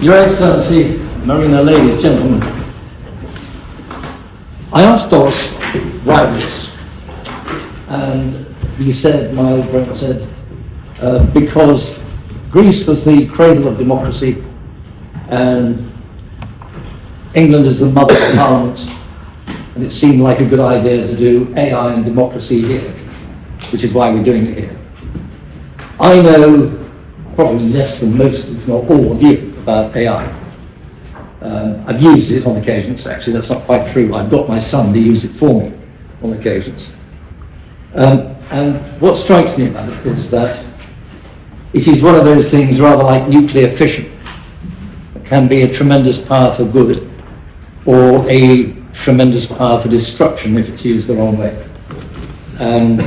Your Excellency, Marina, ladies, gentlemen, I asked Doris Rivers, and he said, my old friend said, because Greece was the cradle of democracy and England is the mother of parliaments, and it seemed like a good idea to do AI and democracy here, which is why we're doing it here. I know probably less than most, if not all of you, about AI. I've used it on occasions. Actually, that's not quite true. I've got my son to use it for me on occasions. And what strikes me about it is that it is one of those things rather like nuclear fission. It can be a tremendous power for good or a tremendous power for destruction if it's used the wrong way. And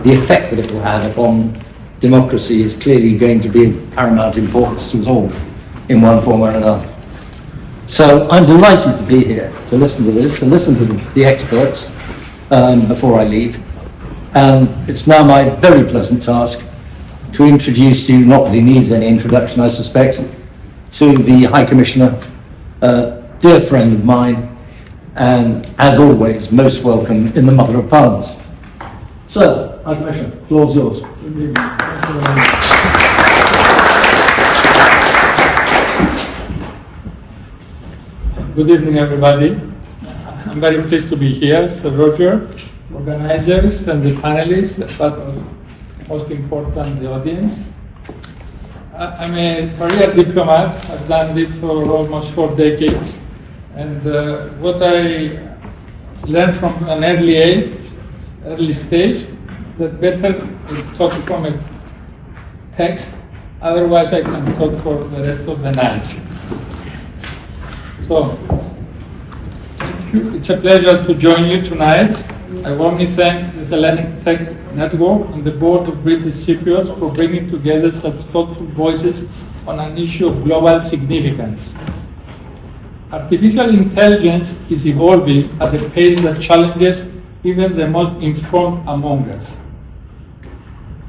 the effect that it will have upon democracy is clearly going to be of paramount importance to us all in one form or another. So I'm delighted to be here to listen to this, to listen to the experts before I leave. And it's now my very pleasant task to introduce you, not that he needs any introduction, I suspect, to the High Commissioner, dear friend of mine, and as always, most welcome in the Mother of Parliaments. So, High Commissioner, the floor's yours. Good evening, everybody. I'm very pleased to be here, Sir Roger, organizers and the panelists, but most important, the audience. I'm a career diplomat. I've done it for almost 4 decades. And what I learned from an early stage, that better is talk from a text, otherwise I can talk for the rest of the night. So, thank you. It's a pleasure to join you tonight. I warmly thank the Hellenic Tech Network and the Board of British Cypriots for bringing together such thoughtful voices on an issue of global significance. Artificial intelligence is evolving at a pace that challenges even the most informed among us.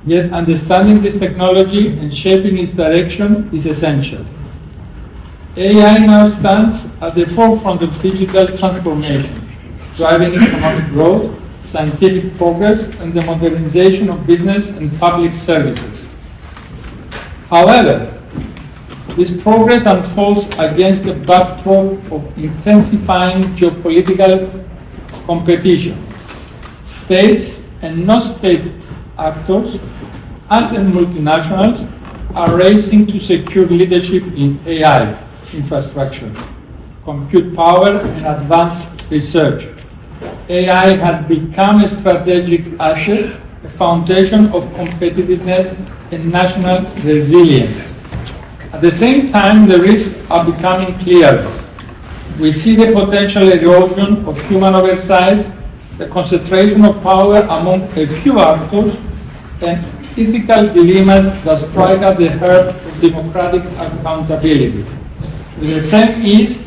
Yet understanding this technology and shaping its direction is essential. AI now stands at the forefront of digital transformation, driving economic growth, scientific progress, and the modernization of business and public services. However, this progress unfolds against a backdrop of intensifying geopolitical competition. States and non-state actors, as in multinationals, are racing to secure leadership in AI infrastructure, compute power, and advanced research. AI has become a strategic asset, a foundation of competitiveness and national resilience. At the same time, the risks are becoming clearer. We see the potential erosion of human oversight, the concentration of power among a few actors, and ethical dilemmas that strike at the heart of democratic accountability. With the same ease,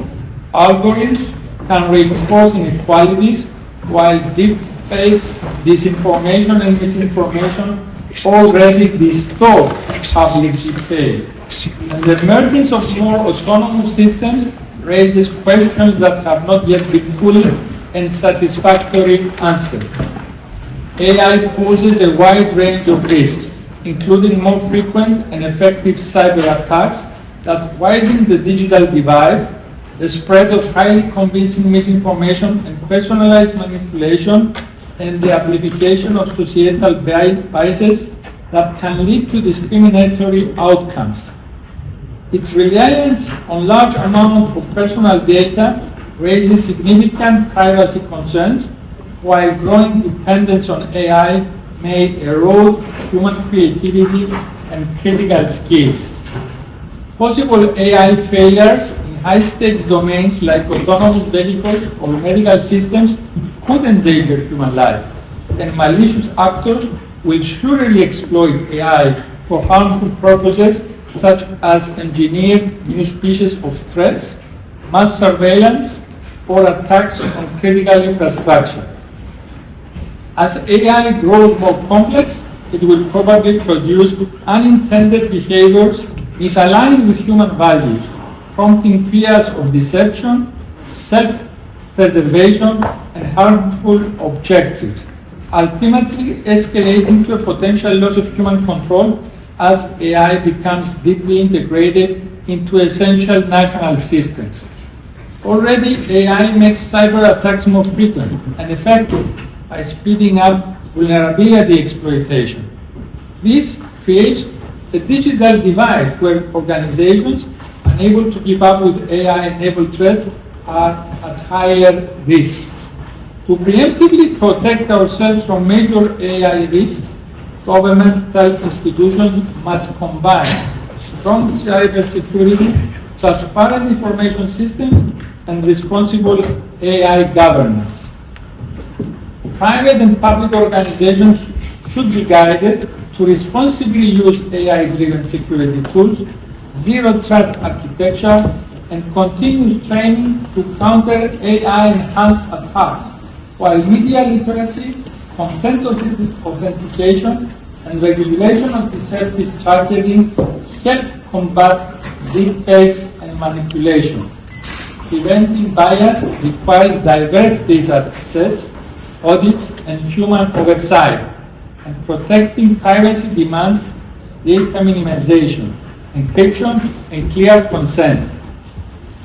algorithms can reinforce inequalities, while deepfakes, disinformation, and misinformation already distort public debate. And the emergence of more autonomous systems raises questions that have not yet been fully and satisfactorily answered. AI poses a wide range of risks, including more frequent and effective cyber attacks that widen the digital divide, the spread of highly convincing misinformation and personalized manipulation, and the amplification of societal biases that can lead to discriminatory outcomes. Its reliance on large amounts of personal data raises significant privacy concerns, while growing dependence on AI may erode human creativity and critical skills. Possible AI failures in high-stakes domains like autonomous vehicles or medical systems could endanger human life, and malicious actors will surely exploit AI for harmful purposes such as engineering new species of threats, mass surveillance, or attacks on critical infrastructure. As AI grows more complex, it will probably produce unintended behaviors misaligned with human values, prompting fears of deception, self-preservation, and harmful objectives, ultimately escalating to a potential loss of human control as AI becomes deeply integrated into essential national systems. Already, AI makes cyber attacks more frequent and effective by speeding up vulnerability exploitation. This creates a digital divide where organizations unable to keep up with AI-enabled threats are at higher risk. To preemptively protect ourselves from major AI risks, governmental institutions must combine strong cybersecurity, transparent information systems, and responsible AI governance. Private and public organizations should be guided to responsibly use AI-driven security tools, zero-trust architecture, and continuous training to counter AI-enhanced attacks, while media literacy, content authentication, and regulation of deceptive targeting help combat deepfakes and manipulation. Preventing bias requires diverse data sets, audits, and human oversight, and protecting privacy demands data minimization, encryption, and clear consent.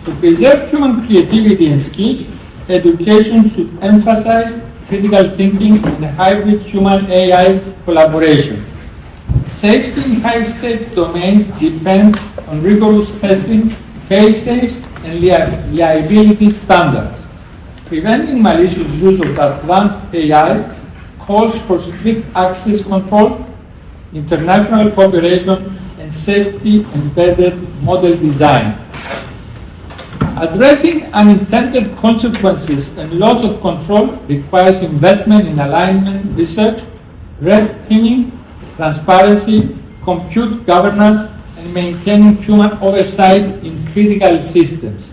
To preserve human creativity and skills, education should emphasize critical thinking and hybrid human-AI collaboration. Safety in high-stakes domains depends on rigorous testing, fail-safes, and liability standards. Preventing malicious use of advanced AI calls for strict access control, international cooperation, and safety-embedded model design. Addressing unintended consequences and loss of control requires investment in alignment research, red teaming, transparency, compute governance, and maintaining human oversight in critical systems.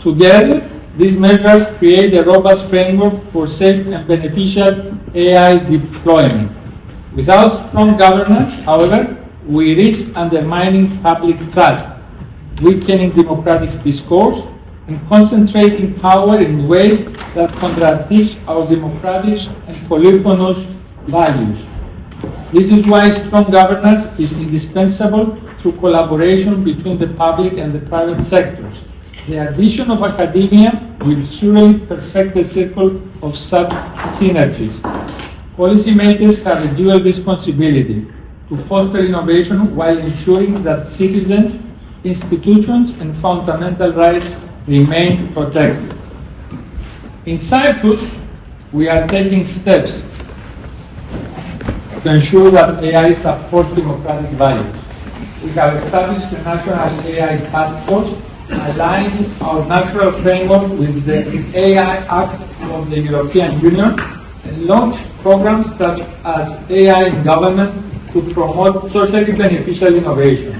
Together, these measures create a robust framework for safe and beneficial AI deployment. Without strong governance, however, we risk undermining public trust, weakening democratic discourse, and concentrating power in ways that contradict our democratic and polyphonous values. This is why strong governance is indispensable through collaboration between the public and the private sectors. The addition of academia will surely perfect the circle of such synergies. Policymakers have a dual responsibility to foster innovation while ensuring that citizens, institutions, and fundamental rights remain protected. In Cyprus, we are taking steps to ensure that AI supports democratic values. We have established a national AI task force, aligning our national framework with the AI Act of the European Union, and launched programs such as AI in government to promote socially beneficial innovation.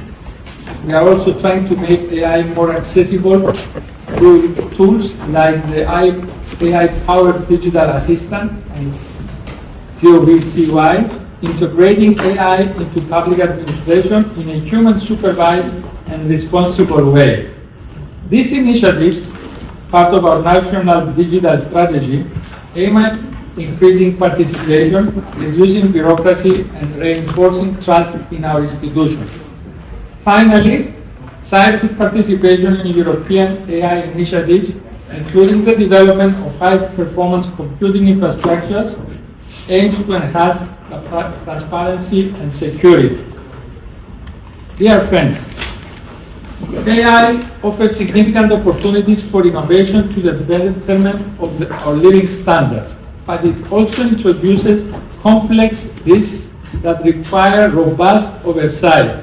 We are also trying to make AI more accessible through tools like the AI-powered digital assistant and GOVCY, integrating AI into public administration in a human-supervised and responsible way. These initiatives, part of our national digital strategy, aim at increasing participation, reducing bureaucracy, and reinforcing trust in our institutions. Finally, Cyprus' participation in European AI initiatives, including the development of high-performance computing infrastructures, aims to enhance transparency and security. Dear friends, AI offers significant opportunities for innovation to the betterment of our living standards, but it also introduces complex risks that require robust oversight.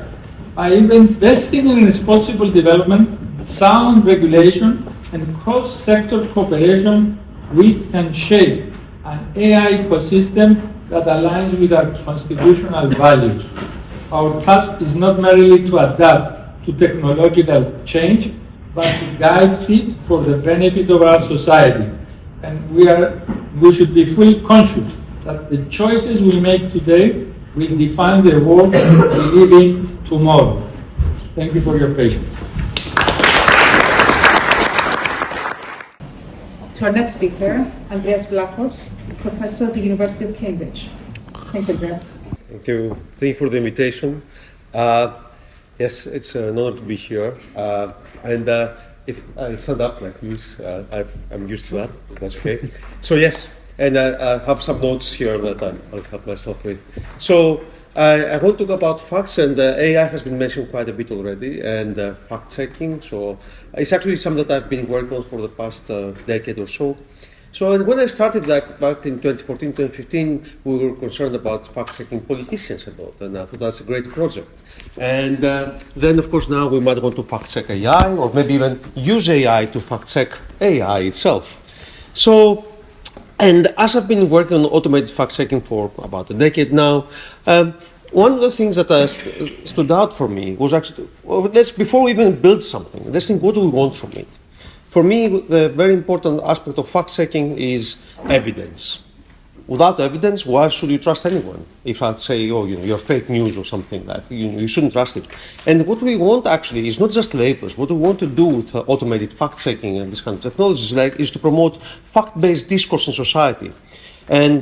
By investing in responsible development, sound regulation, and cross-sector cooperation, we can shape an AI ecosystem that aligns with our constitutional values. Our task is not merely to adapt to technological change, but to guide it for the benefit of our society. And we should be fully conscious that the choices we make today will define the world we live in tomorrow. Thank you for your patience. to our next speaker, Andreas Vlachos, professor at the University of Cambridge. Thank you, Andreas. Thank you. Thank you for the invitation. Yes, it's an honor to be here. And if I stand up like this, I'm used to that. That's okay. So yes, and I have some notes here that I'll help myself with. So I want to talk about facts, and AI has been mentioned quite a bit already, and fact-checking. So it's actually something that I've been working on for the past decade or so. So when I started back in 2014, 2015, we were concerned about fact-checking politicians a lot, and I thought that's a great project. And then, of course, now we might want to fact-check AI, or maybe even use AI to fact-check AI itself. So, and as I've been working on automated fact-checking for about a decade now, one of the things that stood out for me was actually, before we even build something, let's think, what do we want from it? For me, the very important aspect of fact-checking is evidence. Without evidence, why should you trust anyone? If I'd say, you're fake news or something like that, you shouldn't trust it. And what we want actually is not just labels. What we want to do with automated fact-checking and this kind of technologies is to promote fact-based discourse in society. And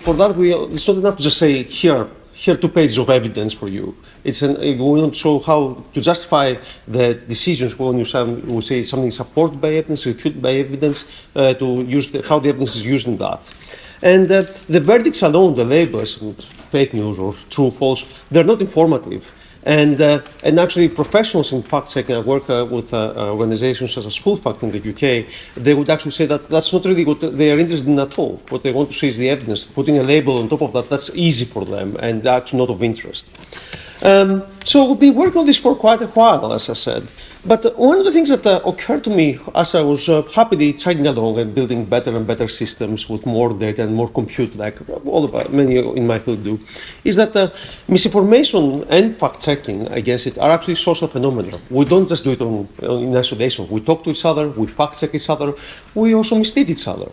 for that, it's not enough to just say, here are 2 pages of evidence for you. We want to show how to justify the decisions when we say something supported by evidence, refuted by evidence, to use how the evidence is used in that. And the verdicts alone, the labels, fake news or true, false, they're not informative. And actually, professionals in fact-checking, I work with organizations such as Full Fact in the UK, they would actually say that that's not really what they are interested in at all. What they want to see is the evidence. Putting a label on top of that, that's easy for them and actually not of interest. So we've been working on this for quite a while, as I said. But one of the things that occurred to me as I was happily chugging along and building better and better systems with more data and more compute, like many in my field do, is that misinformation and fact-checking against it are actually social phenomena. We don't just do it in isolation. We talk to each other, we fact-check each other, we also mislead each other.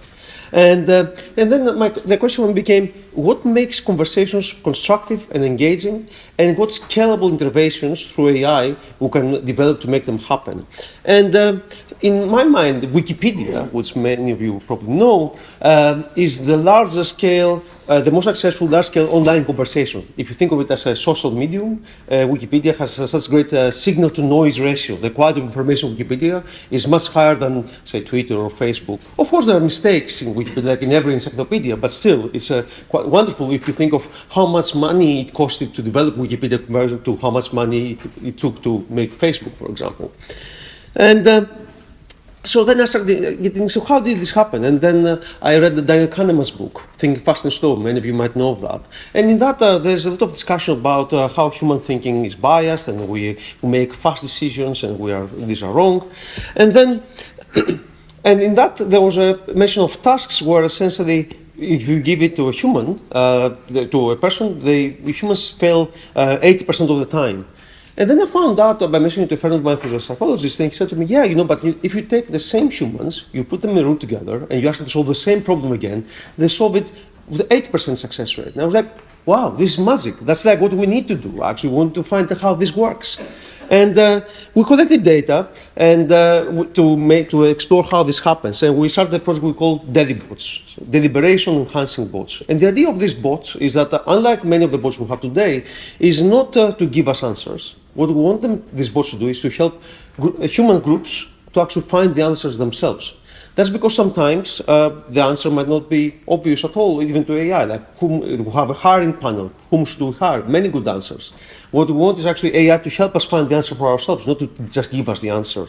And then the question became, what makes conversations constructive and engaging, and what scalable interventions through AI we can develop to make them happen? And in my mind, Wikipedia, which many of you probably know, is the largest scale, the most successful large-scale online conversation. If you think of it as a social medium, Wikipedia has such great signal-to-noise ratio. The quality of information on Wikipedia is much higher than, say, Twitter or Facebook. Of course, there are mistakes in Wikipedia, like in every encyclopedia, but still, it's quite wonderful if you think of how much money it costed to develop Wikipedia compared to how much money it took to make Facebook, for example. And so then I started getting, so how did this happen? And then I read the Daniel Kahneman's book, Think Fast and Slow. Many of you might know of that. And in that, there's a lot of discussion about how human thinking is biased, and we make fast decisions, and these are wrong. And then, and in that, there was a mention of tasks where essentially, if you give it to a human, to a person, the humans fail 80% of the time. And then I found out by mentioning to a friend of mine who's a psychologist, and he said to me, but if you take the same humans, you put them in a room together, and you ask them to solve the same problem again, they solve it with 80% success rate. And I was like, wow, this is magic. That's like what we need to do. Actually, we want to find how this works. And we collected data and to explore how this happens. And we started a project we call DELI-bots, deliberation enhancing bots. And the idea of these bots is that unlike many of the bots we have today, is not to give us answers. What we want these bots to do is to help human groups to actually find the answers themselves. That's because sometimes the answer might not be obvious at all, even to AI, like we have a hiring panel, whom should we hire? Many good answers. What we want is actually AI to help us find the answer for ourselves, not to just give us the answer.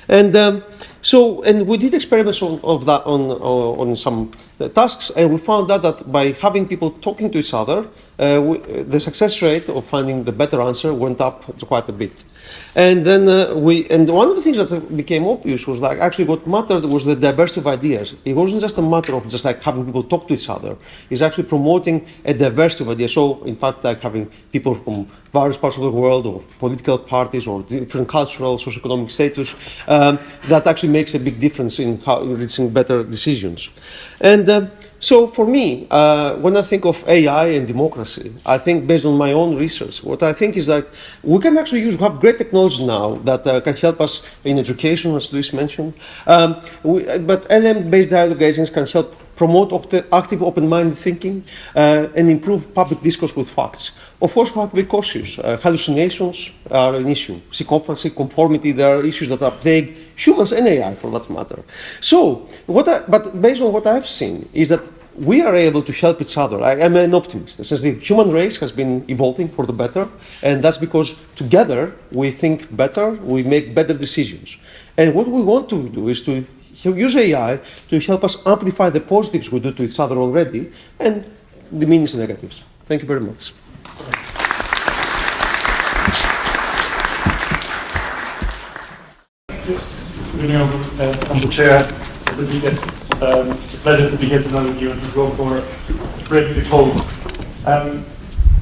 And and we did experiments of that on some tasks, and we found out that by having people talking to each other, the success rate of finding the better answer went up quite a bit. And then and one of the things that became obvious was like actually what mattered was the diversity of ideas. It wasn't just a matter of just like having people talk to each other. It's actually promoting a diversity of ideas. So in fact, like having people from various parts of the world, or political parties, or different cultural, socioeconomic status, that actually makes a big difference in how reaching better decisions. And So for me, when I think of AI and democracy, I think based on my own research, what I think is that we can actually have great technology now that can help us in education, as Luis mentioned. But LM-based dialogue agents can help promote active open-minded thinking and improve public discourse with facts. Of course, we have to be cautious. Hallucinations are an issue. Psychopathy, conformity, there are issues that are plague humans and AI for that matter. So, but based on what I've seen is that we are able to help each other. I am an optimist, since the human race has been evolving for the better, and that's because together we think better, we make better decisions. And what we want to do is to use AI to help us amplify the positives we do to each other already and diminish the negatives. Thank you very much. I'm the chair of the meeting. It's a pleasure to be here tonight with you and to go for a break the call.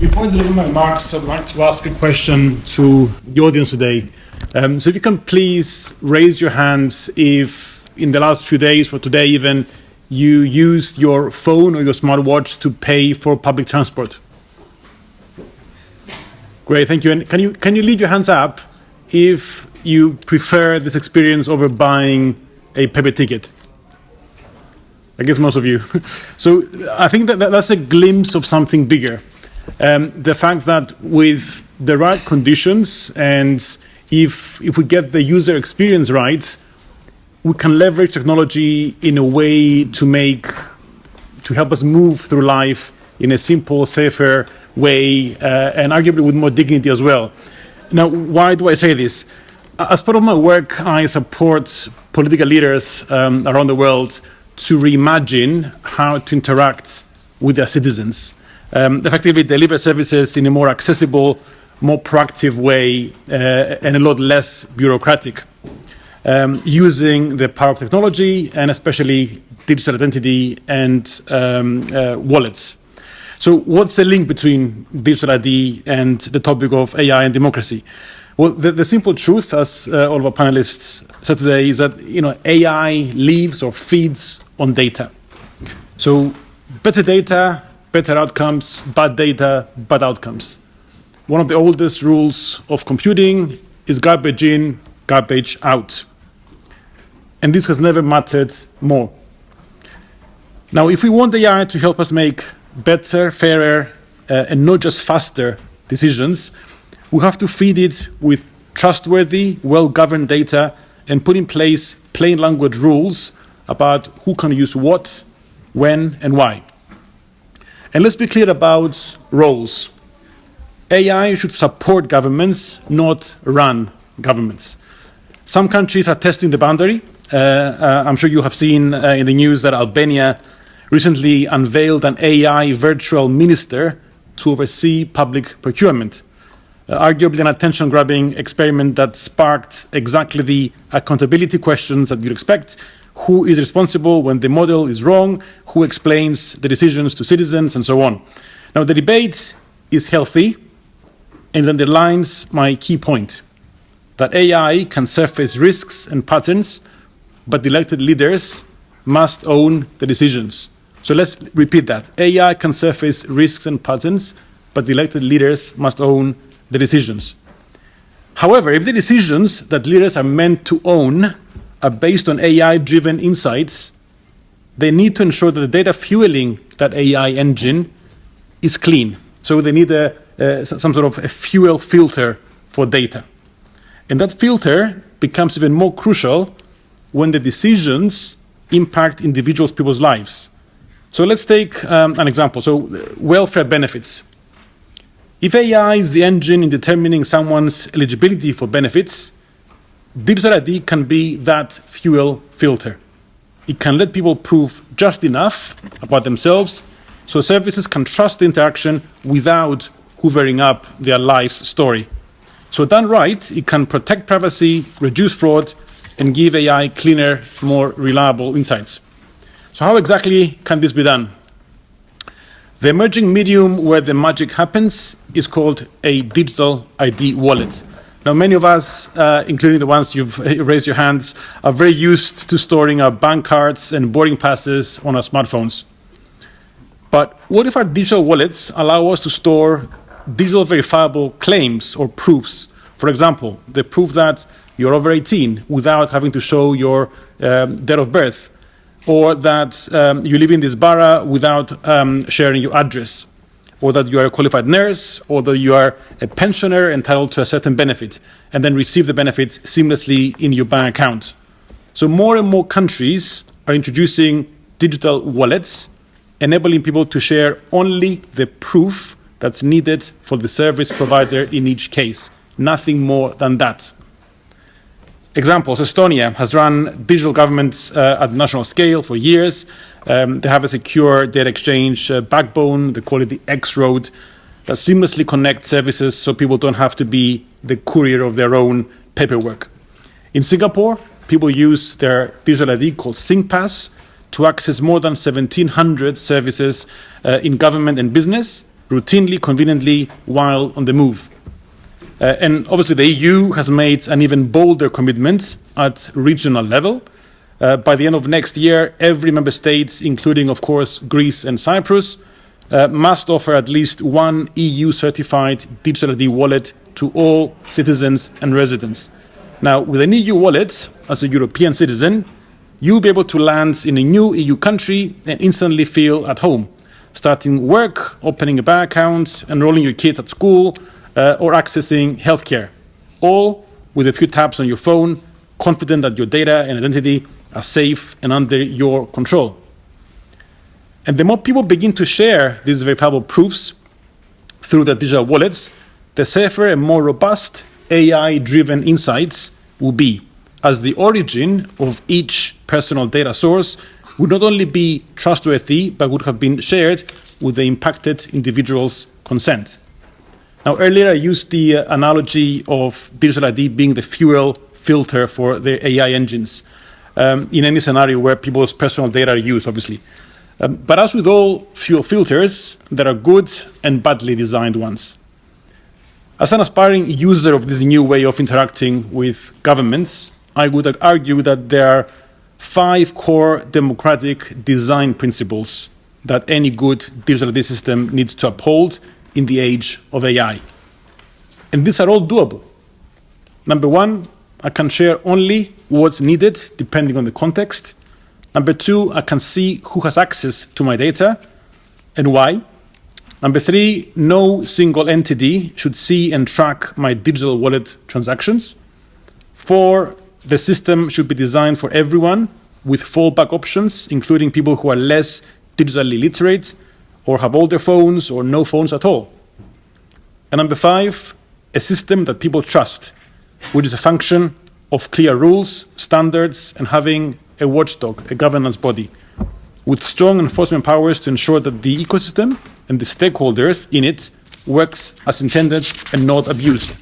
Before I deliver my remarks, I'd like to ask a question to the audience today. So if you can please raise your hands if in the last few days or today even you used your phone or your smartwatch to pay for public transport. Great, thank you. And can you leave your hands up if you prefer this experience over buying a paper ticket? I guess most of you. So I think that's a glimpse of something bigger. The fact that with the right conditions and if we get the user experience right, we can leverage technology in a way to help us move through life in a simple, safer way, and arguably with more dignity as well. Now, why do I say this? As part of my work, I support political leaders around the world to reimagine how to interact with their citizens, effectively deliver services in a more accessible, more proactive way, and a lot less bureaucratic, using the power of technology and especially digital identity and wallets. So what's the link between digital ID and the topic of AI and democracy? Well, the simple truth, as all of our panelists said today, is that AI lives or feeds on data. So better data, better outcomes, bad data, bad outcomes. One of the oldest rules of computing is garbage in, garbage out. And this has never mattered more. Now, if we want AI to help us make better, fairer, and not just faster decisions, we have to feed it with trustworthy, well-governed data and put in place plain language rules about who can use what, when, and why. And let's be clear about roles. AI should support governments, not run governments. Some countries are testing the boundary. I'm sure you have seen in the news that Albania recently unveiled an AI virtual minister to oversee public procurement. Arguably an attention-grabbing experiment that sparked exactly the accountability questions that you'd expect. Who is responsible when the model is wrong? Who explains the decisions to citizens, and so on? Now, the debate is healthy and underlines my key point, that AI can surface risks and patterns, but the elected leaders must own the decisions. So let's repeat that. AI can surface risks and patterns, but the elected leaders must own the decisions. However, if the decisions that leaders are meant to own are based on AI-driven insights, they need to ensure that the data fueling that AI engine is clean. So they need some sort of a fuel filter for data. And that filter becomes even more crucial when the decisions impact individuals' people's lives. So let's take an example. So welfare benefits. If AI is the engine in determining someone's eligibility for benefits, digital ID can be that fuel filter. It can let people prove just enough about themselves so services can trust the interaction without hoovering up their life's story. So done right, it can protect privacy, reduce fraud, and give AI cleaner, more reliable insights. So how exactly can this be done? The emerging medium where the magic happens is called a digital ID wallet. Now, many of us, including the ones you've raised your hands, are very used to storing our bank cards and boarding passes on our smartphones. But what if our digital wallets allow us to store digital verifiable claims or proofs? For example, the proof that you're over 18 without having to show your date of birth, or that you live in this borough without sharing your address, or that you are a qualified nurse, or that you are a pensioner entitled to a certain benefit, and then receive the benefit seamlessly in your bank account. So more and more countries are introducing digital wallets, enabling people to share only the proof that's needed for the service provider in each case, nothing more than that. Examples: Estonia has run digital governments at national scale for years. They have a secure data exchange backbone, they call it the X Road, that seamlessly connects services so people don't have to be the courier of their own paperwork. In Singapore, people use their digital ID called SingPass to access more than 1,700 services in government and business, routinely, conveniently, while on the move. And obviously the EU has made an even bolder commitment at regional level. By the end of next year, every member state, including, of course, Greece and Cyprus, must offer at least one EU-certified digital ID wallet to all citizens and residents. Now, with an EU wallet, as a European citizen, you'll be able to land in a new EU country and instantly feel at home, starting work, opening a bank account, enrolling your kids at school, or accessing healthcare, all with a few taps on your phone, confident that your data and identity are safe and under your control. And the more people begin to share these verifiable proofs through their digital wallets, the safer and more robust AI-driven insights will be, as the origin of each personal data source would not only be trustworthy, but would have been shared with the impacted individual's consent. Now, earlier I used the analogy of digital ID being the fuel filter for the AI engines in any scenario where people's personal data are used, obviously. But as with all fuel filters, there are good and badly designed ones. As an aspiring user of this new way of interacting with governments, I would argue that there are 5 core democratic design principles that any good digital ID system needs to uphold in the age of AI. And these are all doable. Number 1, I can share only what's needed depending on the context. Number 2, I can see who has access to my data and why. Number 3, no single entity should see and track my digital wallet transactions. 4, the system should be designed for everyone with fallback options, including people who are less digitally literate or have older phones or no phones at all. And number 5, a system that people trust, which is a function of clear rules, standards, and having a watchdog, a governance body, with strong enforcement powers to ensure that the ecosystem and the stakeholders in it works as intended and not abused.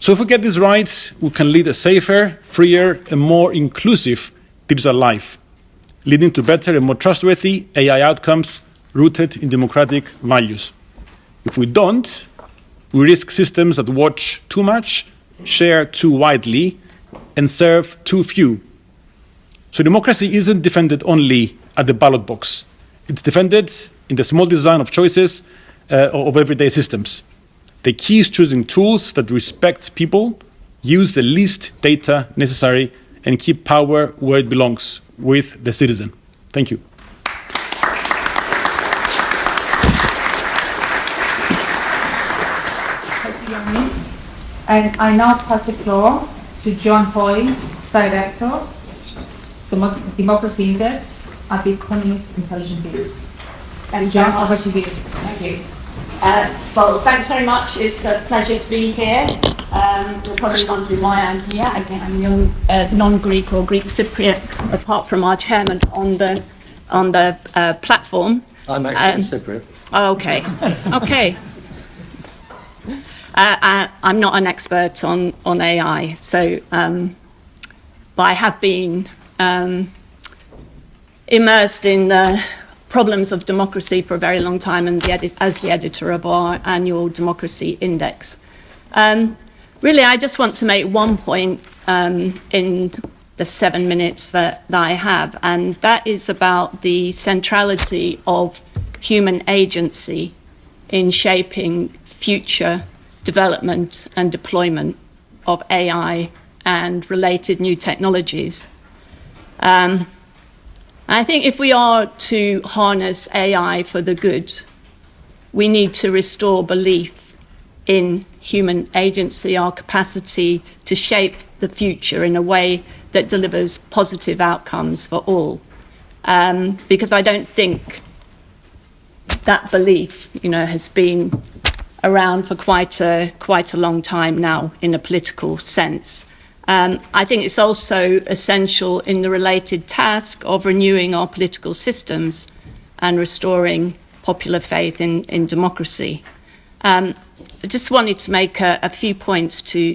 So if we get this right, we can lead a safer, freer, and more inclusive digital life, leading to better and more trustworthy AI outcomes rooted in democratic values. If we don't, we risk systems that watch too much, share too widely, and serve too few. So democracy isn't defended only at the ballot box. It's defended in the small design of choices of everyday systems. The key is choosing tools that respect people, use the least data necessary, and keep power where it belongs, with the citizen. Thank you. And I now pass the floor to John Hoy, Director, Democracy Index at the Economist Intelligence Unit. And John, over to you. Thank you. Well, thanks very much. It's a pleasure to be here. You're probably wondering why I'm here. Again, I'm young, non-Greek or Greek Cypriot, apart from our chairman on the platform. I'm actually Cypriot. Oh, okay. Okay. I'm not an expert on AI, so but I have been immersed in the problems of democracy for a very long time, and as the editor of our annual Democracy Index. Really, I just want to make one point in the 7 minutes that I have, and that is about the centrality of human agency in shaping future development and deployment of AI and related new technologies. I think if we are to harness AI for the good, we need to restore belief in human agency, our capacity to shape the future in a way that delivers positive outcomes for all. Because I don't think that belief, has been around for quite a long time now in a political sense. I think it's also essential in the related task of renewing our political systems and restoring popular faith in democracy. I just wanted to make a few points to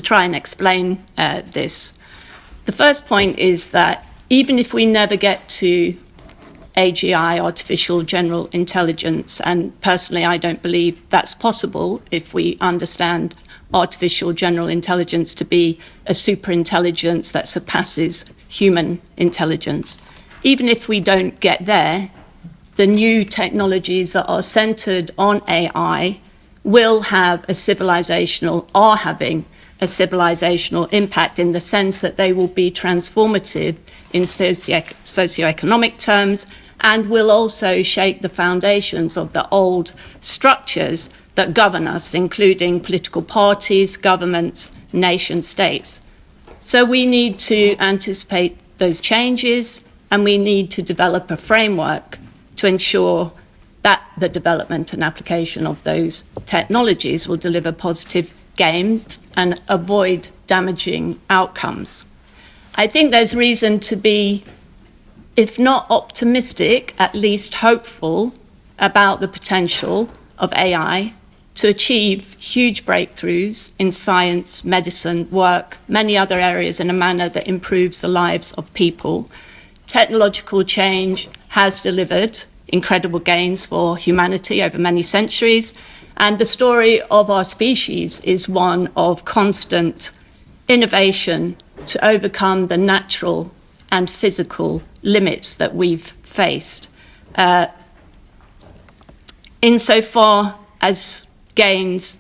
try and explain this. The first point is that even if we never get to AGI, artificial general intelligence, and personally I don't believe that's possible if we understand artificial general intelligence to be a superintelligence that surpasses human intelligence. Even if we don't get there, the new technologies that are centered on AI are having a civilizational impact in the sense that they will be transformative in socioeconomic terms and will also shape the foundations of the old structures that govern us, including political parties, governments, nation states. So we need to anticipate those changes, and we need to develop a framework to ensure that the development and application of those technologies will deliver positive gains and avoid damaging outcomes. I think there's reason to be, if not optimistic, at least hopeful about the potential of AI to achieve huge breakthroughs in science, medicine, work, many other areas in a manner that improves the lives of people. Technological change has delivered incredible gains for humanity over many centuries, and the story of our species is one of constant innovation to overcome the natural and physical limits that we've faced. Insofar as gains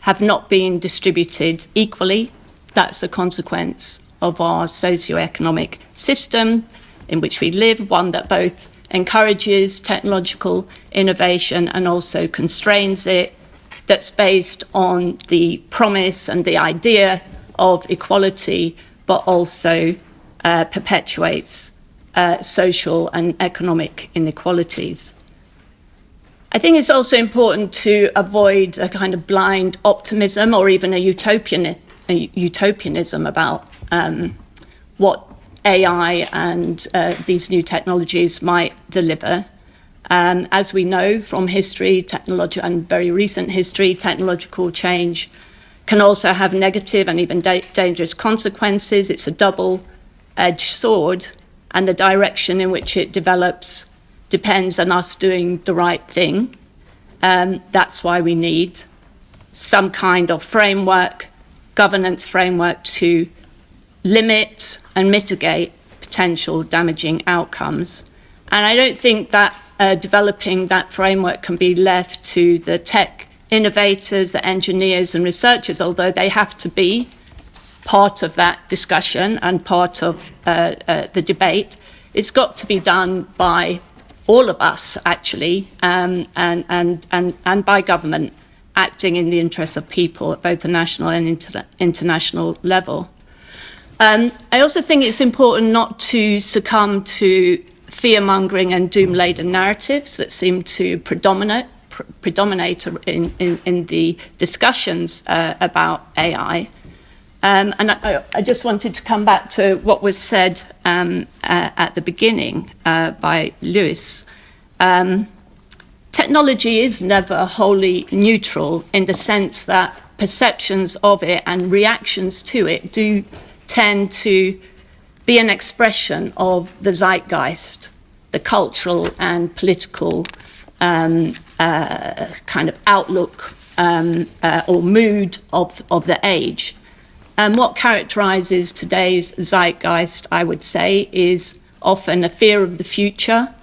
have not been distributed equally, that's a consequence of our socioeconomic system in which we live, one that both encourages technological innovation and also constrains it, that's based on the promise and the idea of equality, but also perpetuates social and economic inequalities. I think it's also important to avoid a kind of blind optimism or even a utopianism about what AI and these new technologies might deliver. As we know from history, and very recent history, technological change can also have negative and even dangerous consequences. It's a double-edged sword, and the direction in which it develops depends on us doing the right thing. That's why we need some kind of framework, governance framework, to limit and mitigate potential damaging outcomes. And I don't think that developing that framework can be left to the tech innovators, the engineers and researchers, although they have to be part of that discussion and part of the debate. It's got to be done by all of us, actually, and by government acting in the interests of people at both the national and international level. I also think it's important not to succumb to fear-mongering and doom-laden narratives that seem to predominate in the discussions about AI. And I just wanted to come back to what was said at the beginning by Lewis. Technology is never wholly neutral in the sense that perceptions of it and reactions to it do tend to be an expression of the zeitgeist, the cultural and political kind of outlook or mood of the age. And what characterises today's zeitgeist, I would say, is often a fear of the future,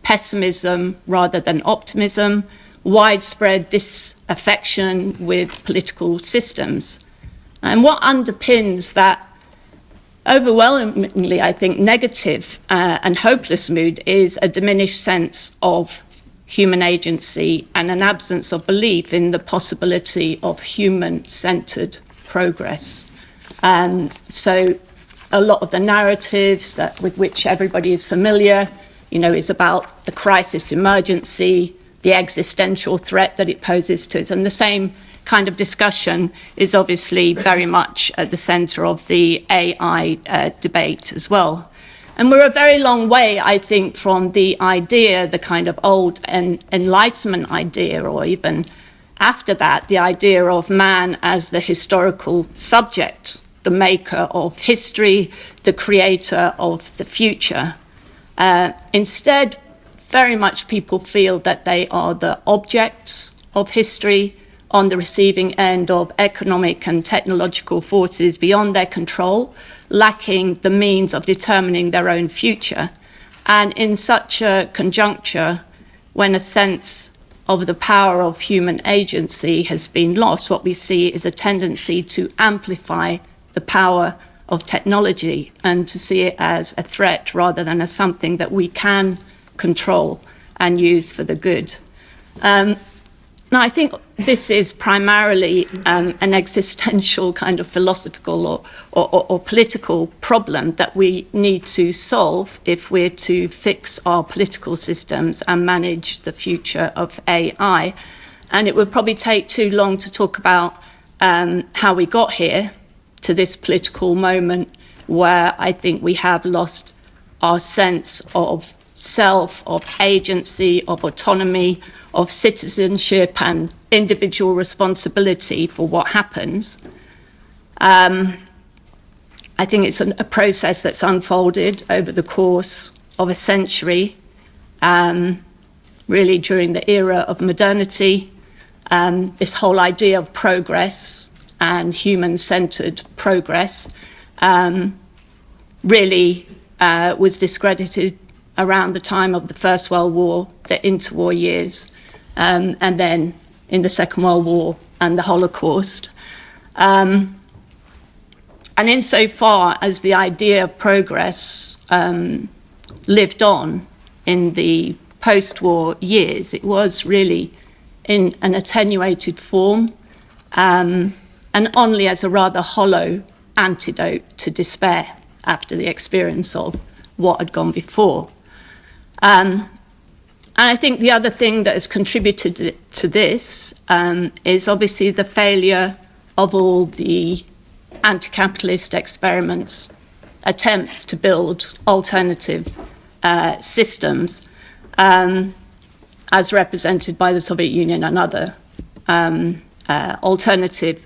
pessimism rather than optimism, widespread disaffection with political systems. And what underpins that overwhelmingly, I think, negative and hopeless mood is a diminished sense of human agency and an absence of belief in the possibility of human-centred progress. So a lot of the narratives with which everybody is familiar, is about the crisis emergency, the existential threat that it poses to us. And the same kind of discussion is obviously very much at the centre of the AI debate as well. And we're a very long way, I think, from the idea, the kind of old Enlightenment idea, or even after that, the idea of man as the historical subject, the maker of history, the creator of the future. Instead, very much people feel that they are the objects of history on the receiving end of economic and technological forces beyond their control, lacking the means of determining their own future. And in such a conjuncture, when a sense of the power of human agency has been lost, what we see is a tendency to amplify the power of technology and to see it as a threat rather than as something that we can control and use for the good. Now, I think this is primarily an existential kind of philosophical or political problem that we need to solve if we're to fix our political systems and manage the future of AI. And it would probably take too long to talk about how we got here to this political moment where I think we have lost our sense of self, of agency, of autonomy, of citizenship and individual responsibility for what happens. I think it's a process that's unfolded over the course of a century, really during the era of modernity. This whole idea of progress and human-centred progress really was discredited around the time of the First World War, the interwar years, and then in the Second World War and the Holocaust. And insofar as the idea of progress lived on in the post-war years, it was really in an attenuated form and only as a rather hollow antidote to despair after the experience of what had gone before. And I think the other thing that has contributed to this is obviously the failure of all the anti-capitalist experiments, attempts to build alternative systems as represented by the Soviet Union and other alternative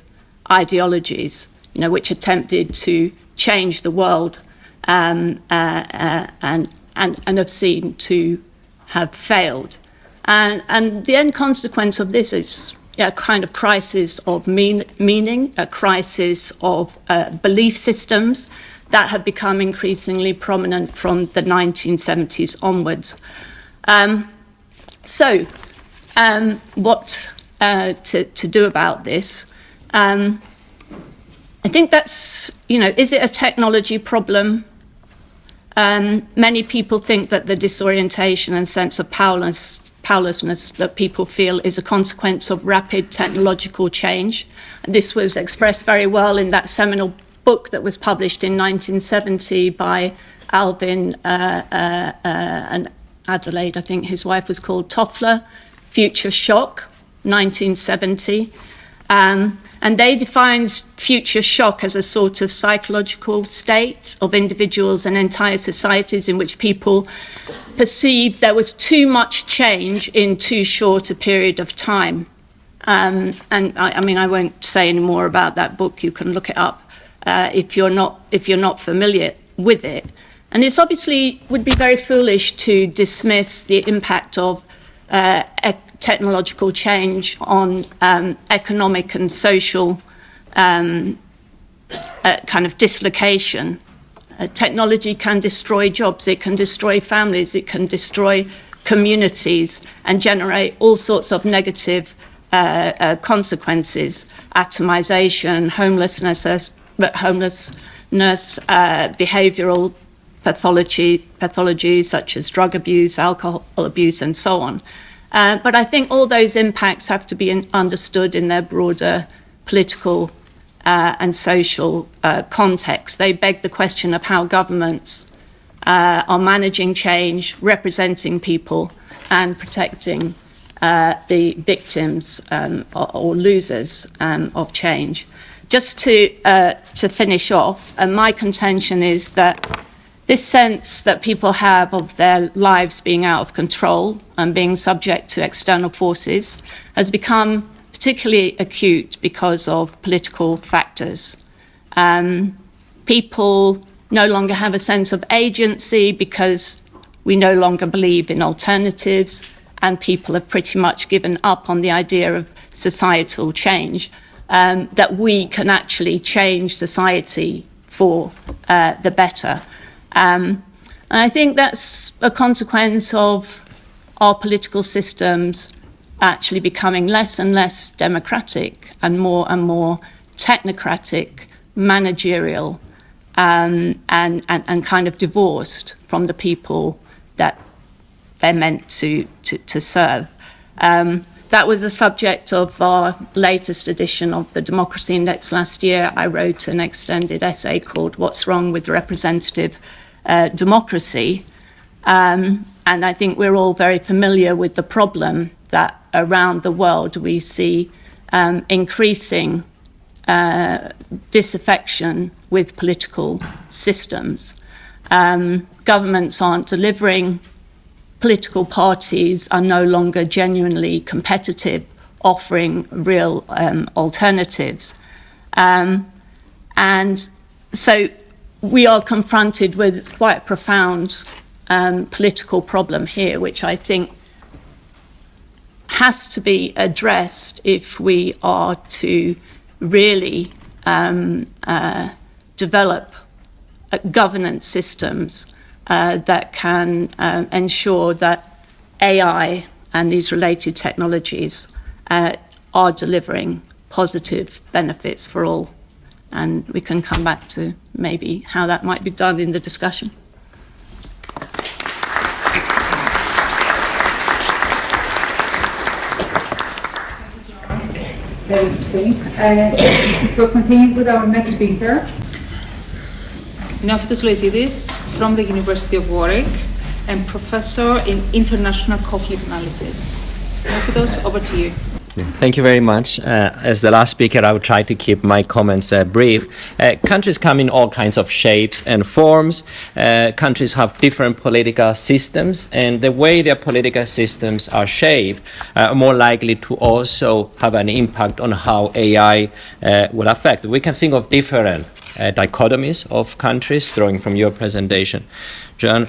ideologies, which attempted to change the world and have seemed to have failed. And the end consequence of this is a kind of crisis of meaning, a crisis of belief systems that have become increasingly prominent from the 1970s onwards. So what to do about this? I think that's, is it a technology problem? Many people think that the disorientation and sense of powerlessness that people feel is a consequence of rapid technological change. And this was expressed very well in that seminal book that was published in 1970 by Alvin and Adelaide, I think his wife was called, Toffler, Future Shock, 1970. And they defined future shock as a sort of psychological state of individuals and entire societies in which people perceived there was too much change in too short a period of time. And I won't say any more about that book. You can look it up if you're not familiar with it. And it's obviously would be very foolish to dismiss the impact of technological change on economic and social kind of dislocation. Technology can destroy jobs, it can destroy families, it can destroy communities and generate all sorts of negative consequences: atomization, homelessness, behavioural pathology such as drug abuse, alcohol abuse, and so on. But I think all those impacts have to be understood in their broader political and social context. They beg the question of how governments are managing change, representing people, and protecting the victims or losers of change. Just to finish off, my contention is that this sense that people have of their lives being out of control and being subject to external forces has become particularly acute because of political factors. People no longer have a sense of agency because we no longer believe in alternatives, and people have pretty much given up on the idea of societal change, that we can actually change society for the better. And I think that's a consequence of our political systems actually becoming less and less democratic and more technocratic, managerial, and kind of divorced from the people that they're meant to serve. That was the subject of our latest edition of the Democracy Index last year. I wrote an extended essay called "What's Wrong with Representative Democracy?" And I think we're all very familiar with the problem that around the world we see increasing disaffection with political systems. Governments aren't delivering. Political parties are no longer genuinely competitive, offering real alternatives. And so we are confronted with quite a profound political problem here, which I think has to be addressed if we are to really develop governance systems that can ensure that AI and these related technologies are delivering positive benefits for all. And we can come back to maybe how that might be done in the discussion. Very interesting. We'll continue with our next speaker. Neophytos Loizidis from the University of Warwick and Professor in International Conflict Analysis. Neophytos, over to you. Thank you very much. As the last speaker, I will try to keep my comments brief. Countries come in all kinds of shapes and forms. Countries have different political systems, and the way their political systems are shaped are more likely to also have an impact on how AI will affect. We can think of different dichotomies of countries, drawing from your presentation, John.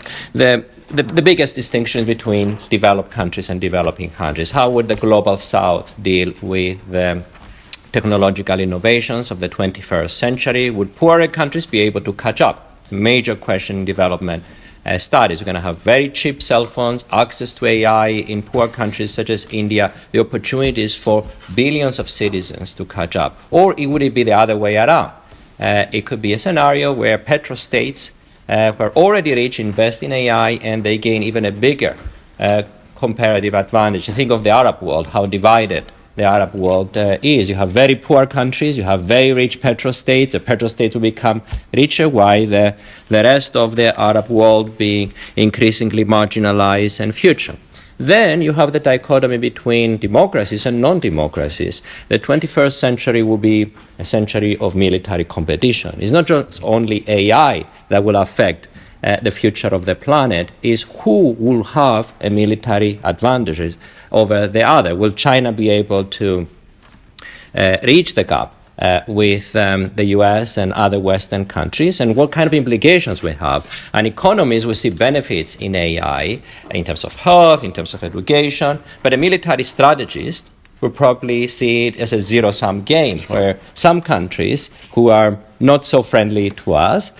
The biggest distinction between developed countries and developing countries. How would the global south deal with the technological innovations of the 21st century? Would poorer countries be able to catch up? It's a major question in development studies. We're going to have very cheap cell phones, access to AI in poor countries such as India, the opportunities for billions of citizens to catch up. Or would it be the other way around? It could be a scenario where petrostates who are already rich invest in AI and they gain even a bigger comparative advantage. Think of the Arab world, how divided the Arab world is. You have very poor countries, you have very rich petrostates. The petrostates will become richer, while the rest of the Arab world being increasingly marginalized and future. Then you have the dichotomy between democracies and non-democracies. The 21st century will be a century of military competition. It's not just only AI that will affect the future of the planet, is who will have a military advantages over the other. Will China be able to reach the gap with the US and other Western countries, and what kind of implications we have? And economies will see benefits in AI in terms of health, in terms of education, but a military strategist will probably see it as a zero-sum game, where some countries who are not so friendly to us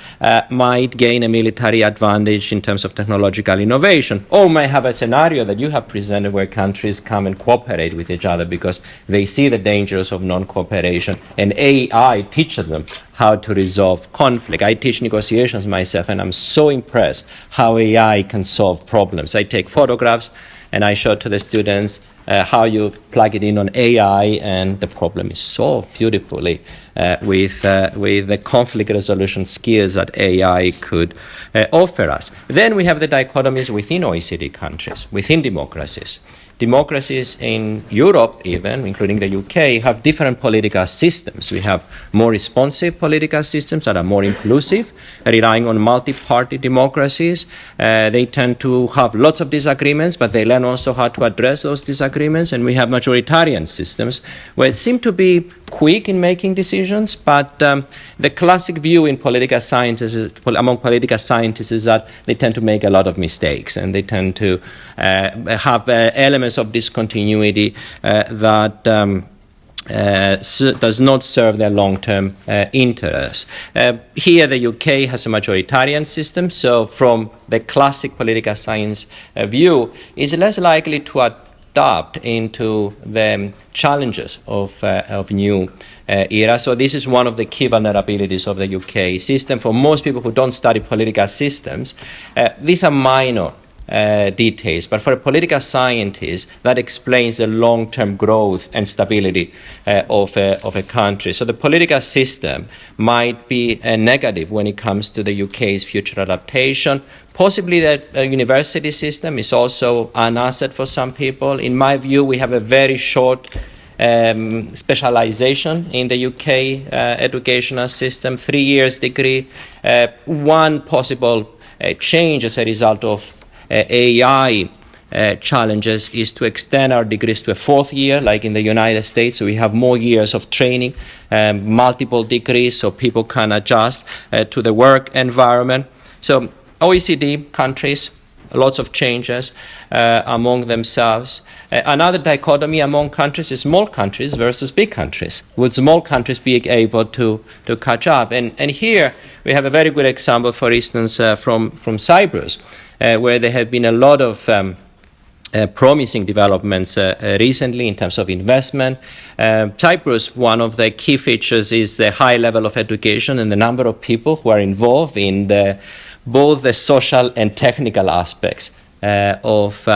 might gain a military advantage in terms of technological innovation, or might have a scenario that you have presented where countries come and cooperate with each other because they see the dangers of non-cooperation, and AI teaches them how to resolve conflict. I teach negotiations myself, and I'm so impressed how AI can solve problems. I take photographs and I show to the students how you plug it in on AI, and the problem is solved beautifully with the conflict resolution skills that AI could offer us. Then we have the dichotomies within OECD countries, within democracies. Democracies in Europe, even, including the UK, have different political systems. We have more responsive political systems that are more inclusive, relying on multi-party democracies. They tend to have lots of disagreements, but they learn also how to address those disagreements. And we have majoritarian systems where it seems to be quick in making decisions, but the classic view in political science among political scientists is that they tend to make a lot of mistakes, and they tend to have elements of discontinuity that does not serve their long-term interests. Here, the UK has a majoritarian system, so from the classic political science view, is less likely to adapt into the challenges of new era. So this is one of the key vulnerabilities of the UK system. For most people who don't study political systems, these are minor details, but for a political scientist, that explains the long-term growth and stability of a country. So the political system might be a negative when it comes to the UK's future adaptation. Possibly the university system is also an asset for some people. In my view, we have a very short specialization in the UK educational system, 3 years degree. One possible change as a result of AI challenges is to extend our degrees to a 4th year, like in the United States. So we have more years of training, multiple degrees, so people can adjust to the work environment. So OECD countries, lots of changes among themselves. Another dichotomy among countries is small countries versus big countries. Would small countries be able to catch up? And here we have a very good example, for instance, from Cyprus, where there have been a lot of promising developments recently in terms of investment. Cyprus, one of the key features is the high level of education and the number of people who are involved in both the social and technical aspects of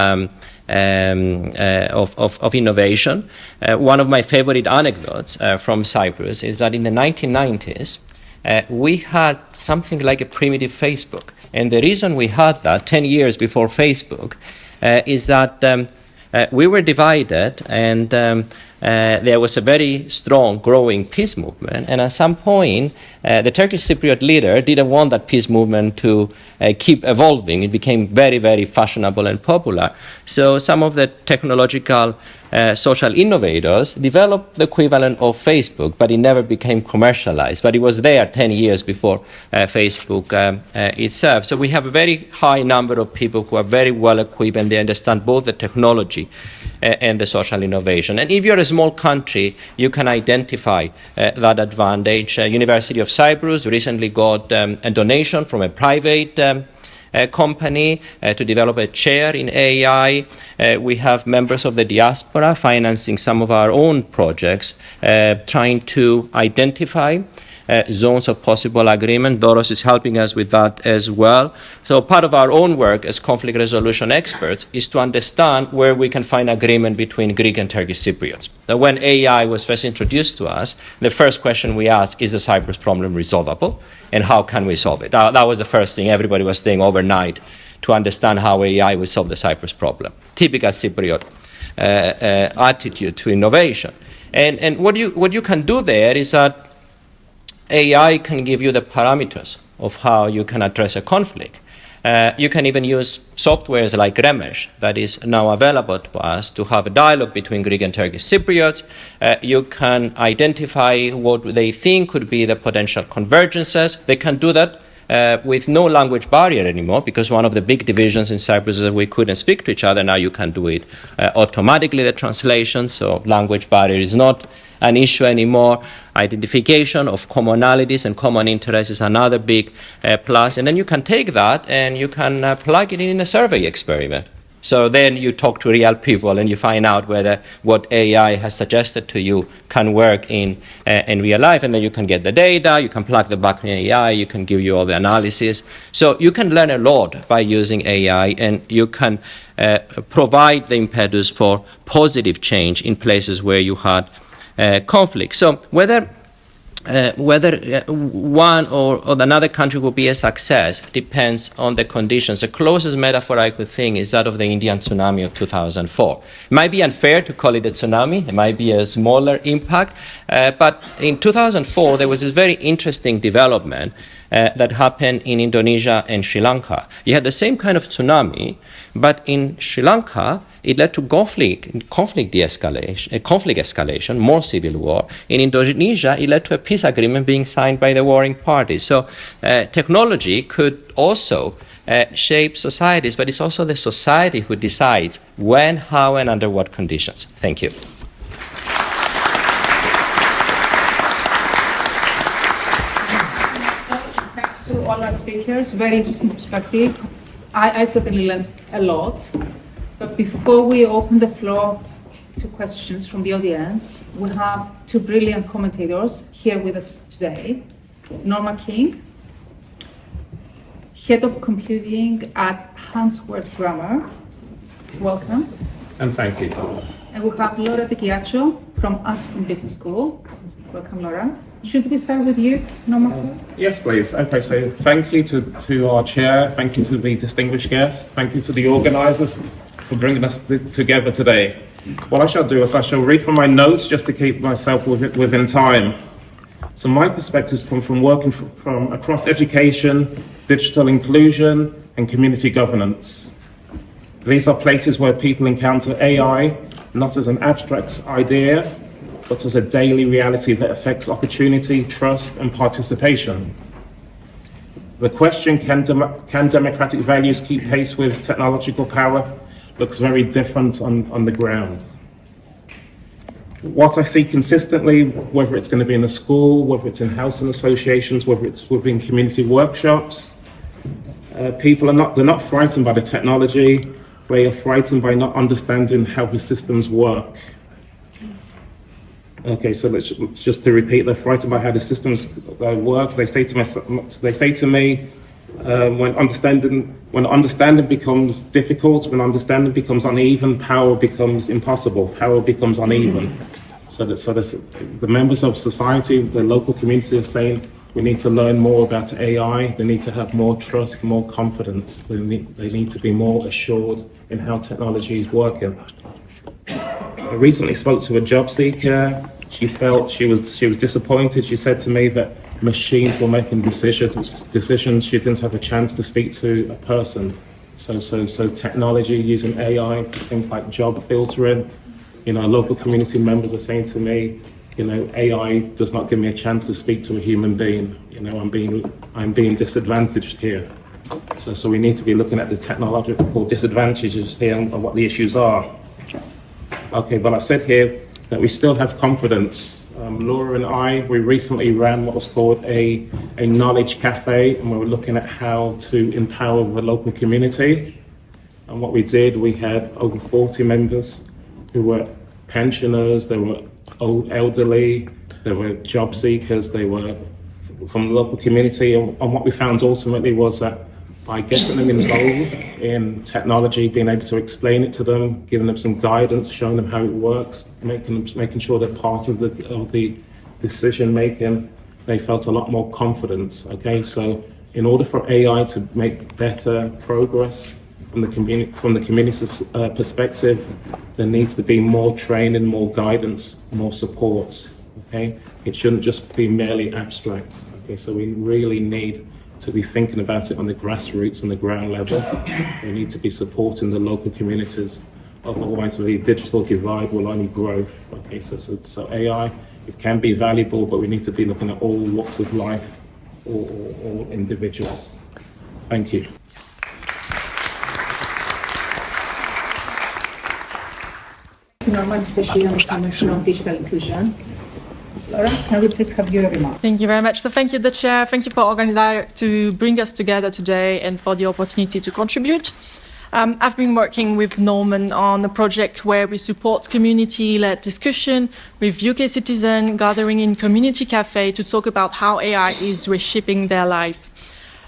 innovation. One of my favorite anecdotes from Cyprus is that in the 1990s, we had something like a primitive Facebook. And the reason we had that 10 years before Facebook is that we were divided, and there was a very strong growing peace movement. And at some point, the Turkish Cypriot leader didn't want that peace movement to keep evolving. It became very, very fashionable and popular. So some of the technological social innovators developed the equivalent of Facebook, but it never became commercialized. But it was there 10 years before Facebook itself. So we have a very high number of people who are very well equipped, and they understand both the technology and the social innovation. And if you're a small country, you can identify that advantage. University of Cyprus recently got a donation from a private company to develop a chair in AI. We have members of the diaspora financing some of our own projects, trying to identify zones of possible agreement. Doros is helping us with that as well. So part of our own work as conflict resolution experts is to understand where we can find agreement between Greek and Turkish Cypriots. Now, when AI was first introduced to us, the first question we asked, is the Cyprus problem resolvable, and how can we solve it? That was the first thing. Everybody was staying overnight to understand how AI would solve the Cyprus problem. Typical Cypriot attitude to innovation. And what you can do there is that AI can give you the parameters of how you can address a conflict. You can even use softwares like Remesh that is now available to us to have a dialogue between Greek and Turkish Cypriots. You can identify what they think could be the potential convergences. They can do that with no language barrier anymore, because one of the big divisions in Cyprus is that we couldn't speak to each other. Now you can do it automatically, the translation, so language barrier is not an issue anymore. Identification of commonalities and common interests is another big plus. And then you can take that and you can plug it in a survey experiment. So then you talk to real people and you find out whether what AI has suggested to you can work in real life. And then you can get the data, you can plug the back in AI, you can give you all the analysis. So you can learn a lot by using AI, and you can provide the impetus for positive change in places where you had conflict. So whether one or another country will be a success depends on the conditions. The closest metaphor I could think is that of the Indian tsunami of 2004. It might be unfair to call it a tsunami. It might be a smaller impact. But in 2004, there was this very interesting development that happened in Indonesia and Sri Lanka. You had the same kind of tsunami, but in Sri Lanka, it led to conflict escalation, more civil war. In Indonesia, it led to a peace agreement being signed by the warring parties. So technology could also shape societies, but it's also the society who decides when, how, and under what conditions. Thank you. Thanks to all our speakers. Very interesting perspective. I certainly learned a lot. But before we open the floor to questions from the audience, we have two brilliant commentators here with us today. Norma King, Head of Computing at Handsworth Grammar. Welcome. And thank you. And we have Laura De Chiaccio from Aston Business School. Welcome, Laura. Should we start with you, Norma? Yes, please. Okay, so thank you to our chair, thank you to the distinguished guests, thank you to the organisers for bringing us together today. What I shall do is I shall read from my notes just to keep myself within time. So my perspectives come from working from across education, digital inclusion, and community governance. These are places where people encounter AI not as an abstract idea, but as a daily reality that affects opportunity, trust, and participation. The question, can democratic values keep pace with technological power, looks very different on the ground. What I see consistently, whether it's going to be in a school, whether it's in housing associations, whether it's within community workshops, people they're not frightened by the technology, they are frightened by not understanding how the systems work. Okay, so let's just to repeat, they're frightened by how the systems work. They say to me, when understanding becomes difficult, when understanding becomes uneven, power becomes impossible. Power becomes uneven. So the members of society, the local community, are saying we need to learn more about AI. They need to have more trust, more confidence. They need to be more assured in how technology is working. I recently spoke to a job seeker. She felt she was disappointed. She said to me that machines were making decisions. She didn't have a chance to speak to a person. So technology using AI, things like job filtering. Local community members are saying to me, AI does not give me a chance to speak to a human being. I'm being disadvantaged here. So we need to be looking at the technological disadvantages here and what the issues are. Okay, but I've said here that we still have confidence. Laura and we recently ran what was called a knowledge cafe, and we were looking at how to empower the local community. And what we did, we had over 40 members who were pensioners, they were old elderly, they were job seekers, they were from the local community. And what we found ultimately was that by getting them involved in technology, being able to explain it to them, giving them some guidance, showing them how it works, making sure they're part of the decision making, they felt a lot more confidence. Okay, so in order for AI to make better progress from the community perspective, there needs to be more training, more guidance, more support. Okay, it shouldn't just be merely abstract. Okay, so we really need to be thinking about it on the grassroots and the ground level. We need to be supporting the local communities. Otherwise, the digital divide will only grow. Okay, so AI, it can be valuable, but we need to be looking at all walks of life all individuals. Thank you. Thank you very much, especially on the Commission on Digital Inclusion. Laura, can we please have your remark? Thank you very much. So thank you, the Chair. Thank you for organizing to bring us together today and for the opportunity to contribute. I've been working with Norman on a project where we support community-led discussion with UK citizens gathering in community cafe to talk about how AI is reshaping their life.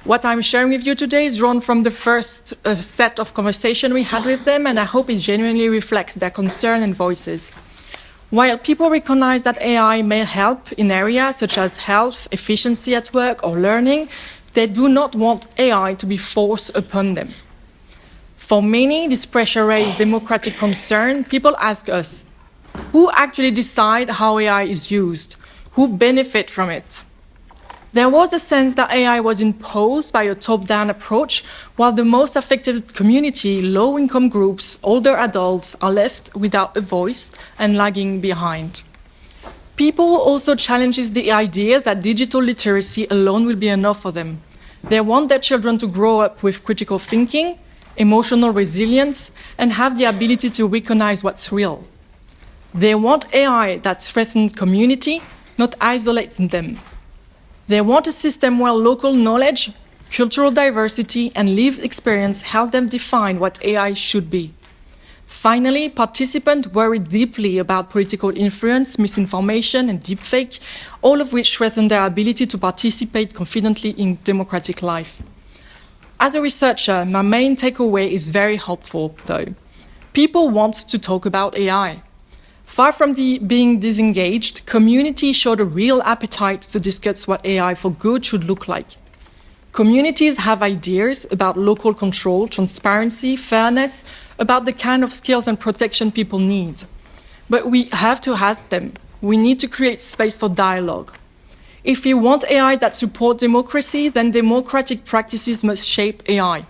What I'm sharing with you today is drawn from the first set of conversation we had with them, and I hope it genuinely reflects their concern and voices. While people recognize that AI may help in areas such as health, efficiency at work, or learning, they do not want AI to be forced upon them. For many, this pressure raises democratic concern. People ask us, who actually decide how AI is used? Who benefit from it? There was a sense that AI was imposed by a top-down approach, while the most affected community, low-income groups, older adults, are left without a voice and lagging behind. People also challenge the idea that digital literacy alone will be enough for them. They want their children to grow up with critical thinking, emotional resilience, and have the ability to recognize what's real. They want AI that strengthens community, not isolates them. They want a system where local knowledge, cultural diversity, and lived experience help them define what AI should be. Finally, participants worry deeply about political influence, misinformation, and deepfake, all of which threaten their ability to participate confidently in democratic life. As a researcher, my main takeaway is very hopeful, though. People want to talk about AI. Far from being disengaged, communities showed a real appetite to discuss what AI for good should look like. Communities have ideas about local control, transparency, fairness, about the kind of skills and protection people need. But we have to ask them. We need to create space for dialogue. If we want AI that supports democracy, then democratic practices must shape AI.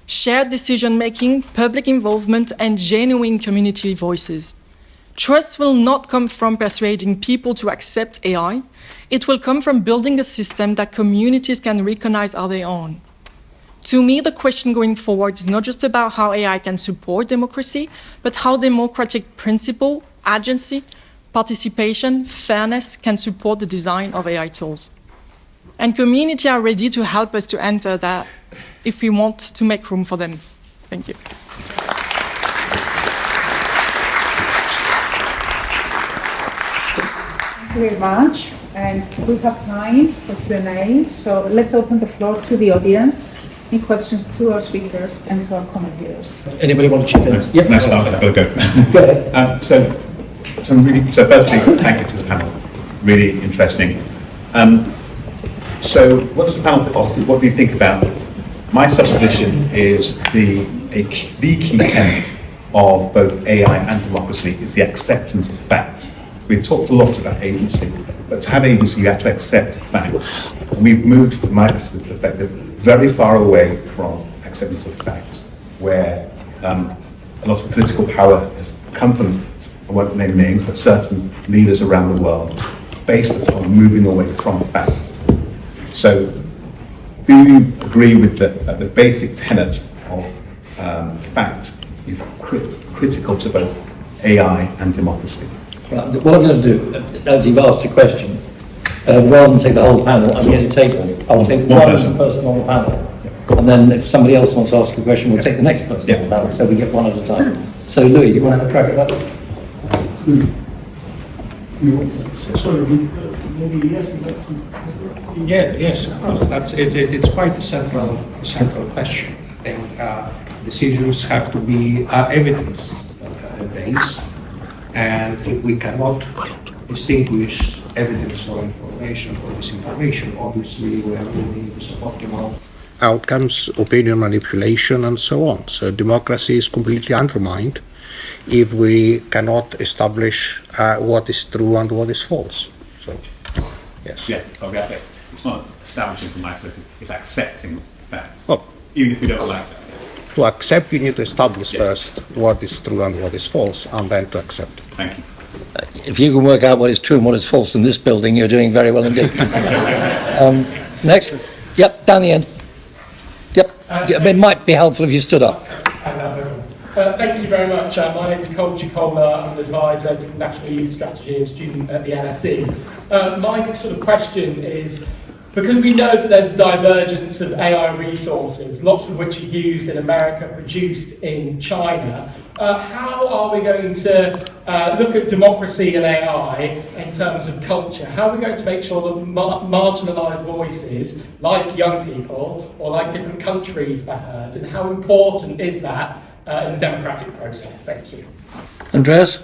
Shared decision-making, public involvement, and genuine community voices. Trust will not come from persuading people to accept AI. It will come from building a system that communities can recognize as their own. To me, the question going forward is not just about how AI can support democracy, but how democratic principle, agency, participation, fairness can support the design of AI tools. And communities are ready to help us to enter that if we want to make room for them. Thank you. Thank you very much. And we have time for Q&A, so let's open the floor to the audience. Any questions to our speakers and to our commentators? Anybody want to chip in? Yep. No, I've got to go. Go ahead. So firstly, thank you to the panel. Really interesting. So what does the panel think of? What do you think about? My supposition is the key tenet of both AI and democracy is the acceptance of facts. We've talked a lot about agency, but to have agency, you have to accept facts. And we've moved, from my perspective, very far away from acceptance of facts, where a lot of political power has come from, I won't name names, but certain leaders around the world, based upon moving away from facts. So, do you agree with the basic tenet of fact is critical to both AI and democracy? Right, what I'm going to do, as you've asked a question, rather than take the whole panel, I'm going to take I'll take one person on the panel, and then if somebody else wants to ask a question, we'll take the next person on the panel, so we get one at a time. So, Louis, do you want to have a crack at that? Yes. It's quite a central question. And decisions have to be evidence-based, and if we cannot distinguish evidence or information or disinformation, obviously we are moving to suboptimal outcomes, opinion manipulation, and so on. So democracy is completely undermined if we cannot establish what is true and what is false. So, yes. Yeah, okay. It's not establishing from my perspective, it's accepting facts. Well, even if we don't like that. To accept, you need to establish first what is true and what is false, and then to accept. Thank you. If you can work out what is true and what is false in this building, you're doing very well indeed. Next. Yep, down the end. Yep. It might be helpful if you stood up. Thank you very much. My name is Cole Chicola. I'm an advisor to the National Youth Strategy and student at the NSE. My sort of question is, because we know that there's a divergence of AI resources, lots of which are used in America, produced in China, how are we going to look at democracy and AI in terms of culture? How are we going to make sure that marginalised voices, like young people or like different countries, are heard? And how important is that in the democratic process? Thank you. Andreas?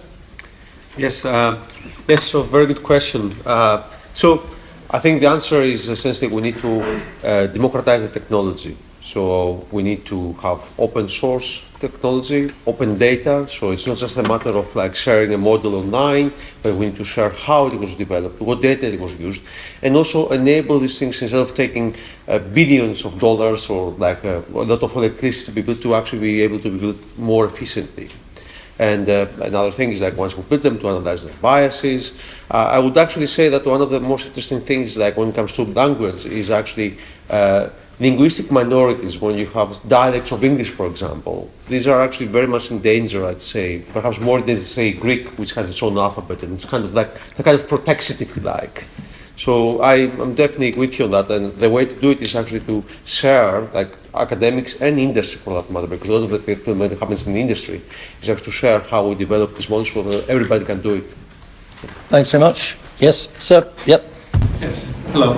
Yes, so very good question. So I think the answer is essentially we need to democratize the technology. So we need to have open source technology, open data. So it's not just a matter of like sharing a model online, but we need to share how it was developed, what data it was used, and also enable these things instead of taking billions of dollars or like a lot of electricity to be able to actually be able to be built more efficiently. And another thing is like once we build them to analyze their biases. I would actually say that one of the most interesting things like when it comes to language is actually linguistic minorities. When you have dialects of English, for example, these are actually very much in danger, I'd say, perhaps more than say Greek, which has its own alphabet, and it's kind of like, that kind of protects it, if you like. So I'm definitely with you on that, and the way to do it is actually to share, like academics and industry for that matter, because a lot of the development happens in the industry, is actually to share how we develop this model so that everybody can do it. Thanks very much. Yes, sir. Yep. Yes. Hello.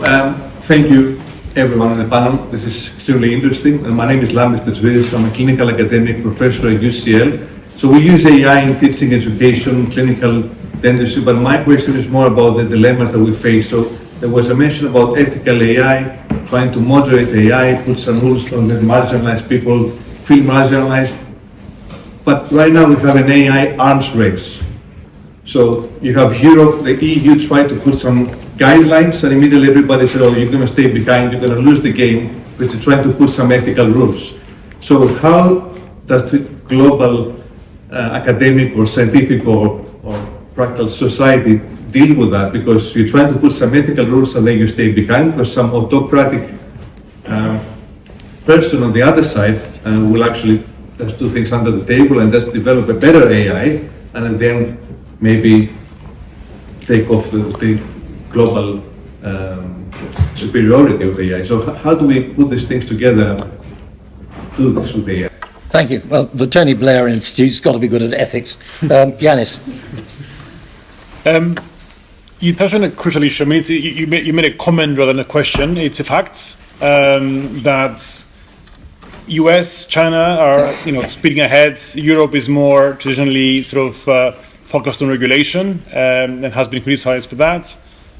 Thank you, everyone on the panel. This is extremely interesting. My name is Lamis Tesvidis. I'm a clinical academic professor at UCL. So we use AI in teaching, education, clinical dentistry, but my question is more about the dilemmas that we face. So there was a mention about ethical AI, trying to moderate AI, put some rules on the marginalized people, feel marginalized. But right now we have an AI arms race. So you have Europe, the EU try to put some guidelines, and immediately everybody said, oh, you're going to stay behind, you're going to lose the game, but you're trying to put some ethical rules. So how does the global academic or scientific or practical society deal with that? Because you're trying to put some ethical rules and then you stay behind, because some autocratic person on the other side will actually just do things under the table and just develop a better AI, and at the end maybe take off the global superiority of AI. So how do we put these things together, do this with AI? Thank you. Well, the Tony Blair Institute's got to be good at ethics. Yanis? You touched on a crucial issue. I mean, you made a comment rather than a question. It's a fact that US, China are speeding ahead. Europe is more traditionally sort of focused on regulation and has been criticized for that.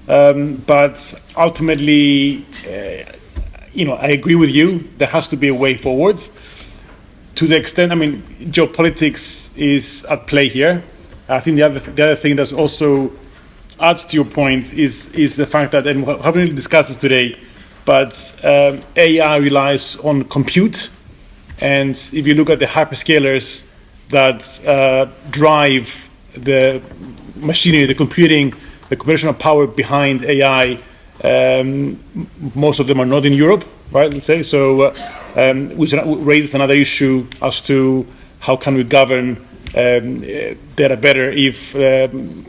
But ultimately, I agree with you. There has to be a way forward. To the extent, geopolitics is at play here. I think the other thing that's also adds to your point is the fact that, and we haven't really discussed it today, but AI relies on compute. And if you look at the hyperscalers that drive the machinery, the computing, the computational power behind AI, most of them are not in Europe, right? Let's say so, which raises another issue as to how can we govern data better if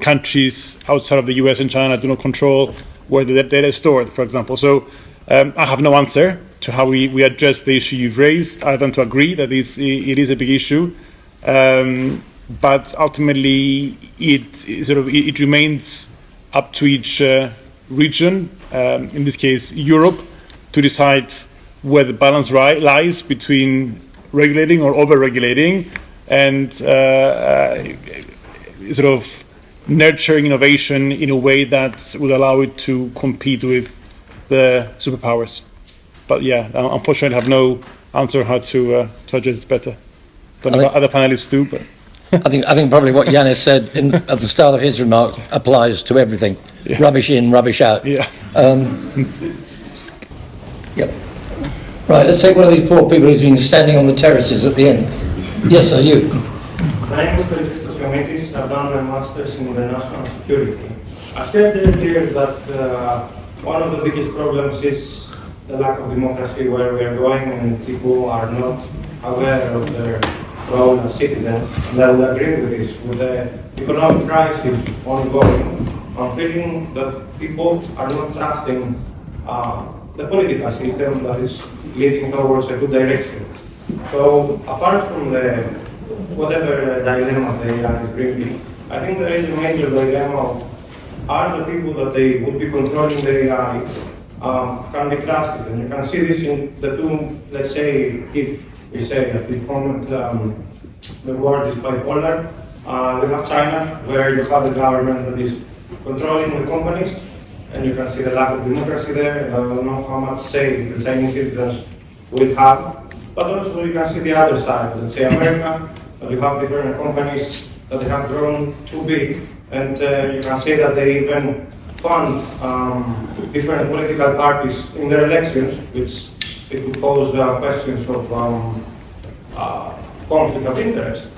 countries outside of the US and China do not control where the data is stored, for example. So I have no answer to how we address the issue you've raised, other than to agree that it is a big issue. But ultimately, it remains up to each region, in this case Europe, to decide where the balance lies between regulating or over-regulating and sort of nurturing innovation in a way that would allow it to compete with the superpowers. But yeah, unfortunately I have no answer how to address this better. Don't know what other panelists do, but... I think probably what Yanis said at the start of his remark applies to everything. Yeah. Rubbish in, rubbish out. Yeah. Yep. Right, let's take one of these poor people who's been standing on the terraces at the end. Yes, sir, you. My name is Felix. I've done my master's in international security. I heard earlier that one of the biggest problems is the lack of democracy where we are going, and people are not aware of their role as citizens. And I would agree with this. With the economic crisis ongoing, I'm feeling that people are not trusting the political system that is leading towards a good direction. So apart from the whatever dilemma the AI is bringing, I think there is a major dilemma of are the people that they would be controlling the AI can be trusted. And you can see this in the two, let's say, if we say at this moment the world is bipolar, we have China, where you have the government that is controlling the companies, and you can see the lack of democracy there, and I don't know how much say the Chinese citizens will have. But also you can see the other side, let's say America, that you have different companies that they have grown too big, and you can say that they even fund different political parties in their elections, which it could pose questions of conflict of interest.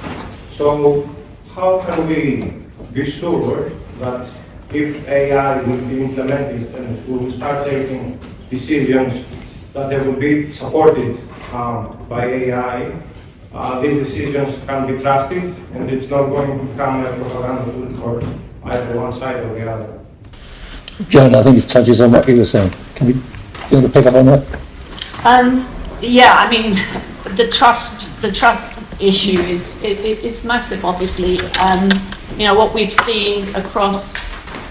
So how can we be sure that if AI will be implemented and we will start taking decisions that they will be supported by AI, these decisions can be trusted and it's not going to become a propaganda tool for either one side or the other? Joan, I think this touches on what you were saying. Do you want to pick up on that? Yeah, I mean, the trust issue is massive, obviously. You know, what we've seen across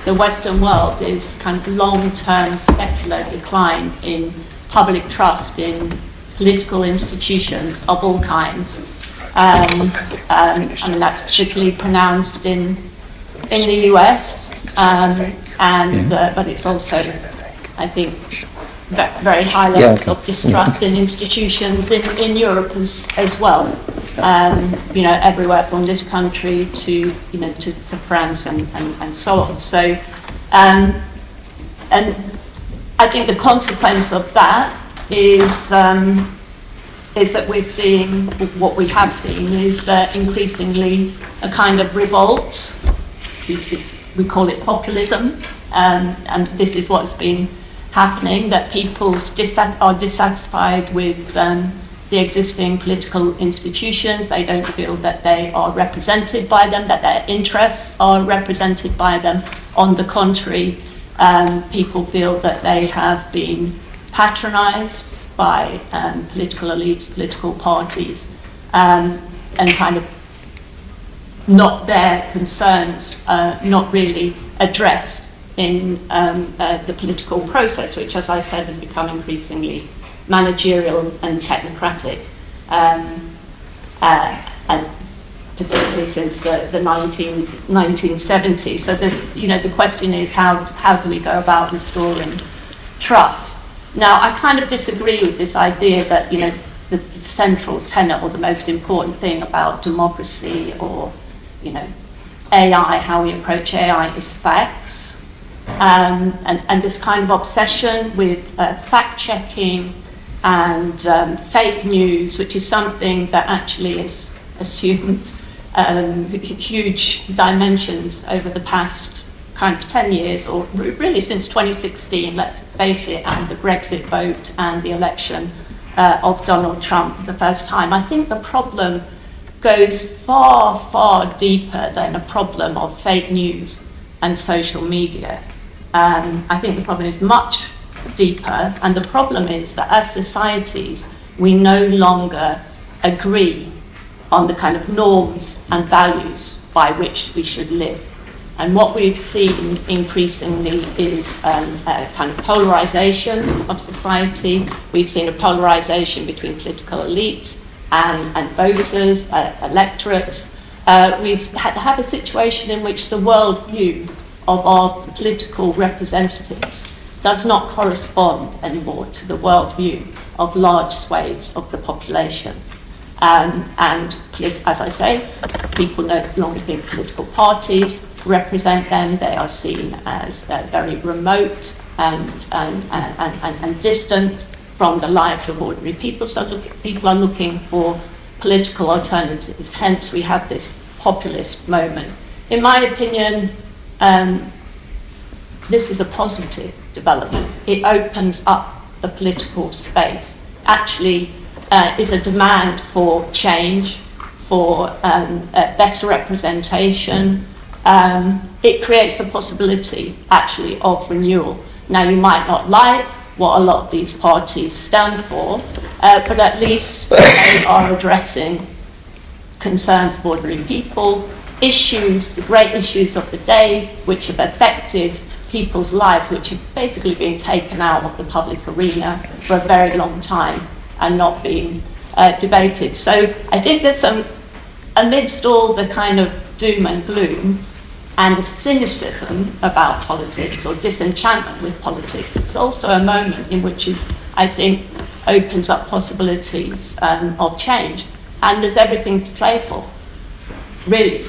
the Western world is kind of long-term secular decline in public trust in political institutions of all kinds. I mean, that's particularly pronounced in the US, but it's also, I think, very high levels of distrust in institutions in Europe as well. You know, everywhere from this country to France and so on. So, and I think the consequence of that is that we're seeing, what we have seen is increasingly a kind of revolt. We call it populism, and this is what's been happening, that people are dissatisfied with the existing political institutions. They don't feel that they are represented by them, that their interests are represented by them. On the contrary, people feel that they have been patronized by political elites, political parties, and kind of not their concerns not really addressed in the political process, which, as I said, has become increasingly managerial and technocratic, and particularly since the 1970s. So the question is, how do we go about restoring trust? Now, I kind of disagree with this idea that the central tenet or the most important thing about democracy or AI, how we approach AI, is facts. And this kind of obsession with fact-checking and fake news, which is something that actually has assumed huge dimensions over the past kind of 10 years, or really since 2016, let's face it, and the Brexit vote and the election of Donald Trump the first time. I think the problem goes far, far deeper than a problem of fake news and social media. I think the problem is much deeper, and the problem is that as societies, we no longer agree on the kind of norms and values by which we should live. And what we've seen increasingly is a kind of polarization of society. We've seen a polarization between political elites and voters, electorates. We have a situation in which the worldview of our political representatives does not correspond anymore to the worldview of large swathes of the population. And as I say, people no longer think political parties represent them. They are seen as very remote and distant from the lives of ordinary people. So people are looking for political alternatives. Hence, we have this populist moment. In my opinion, this is a positive development. It opens up the political space actually is a demand for change, for better representation. It creates a possibility actually of renewal. Now, you might not like what a lot of these parties stand for, but at least they are addressing concerns of ordinary people, issues, the great issues of the day, which have affected people's lives, which have basically been taken out of the public arena for a very long time and not being debated. So I think there's some, amidst all the kind of doom and gloom and the cynicism about politics or disenchantment with politics, it's also a moment in which is, I think, opens up possibilities of change. And there's everything to play for, really,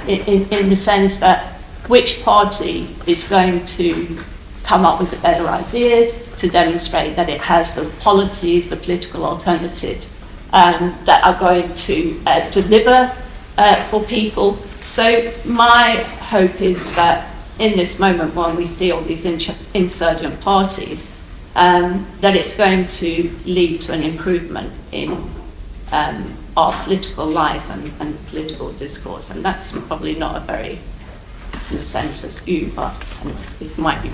in the sense that which party is going to come up with the better ideas to demonstrate that it has the policies, the political alternatives that are going to deliver for people. So my hope is that in this moment when we see all these insurgent parties, that it's going to lead to an improvement in our political life and political discourse. And that's probably not a very consensus view, but it's my view.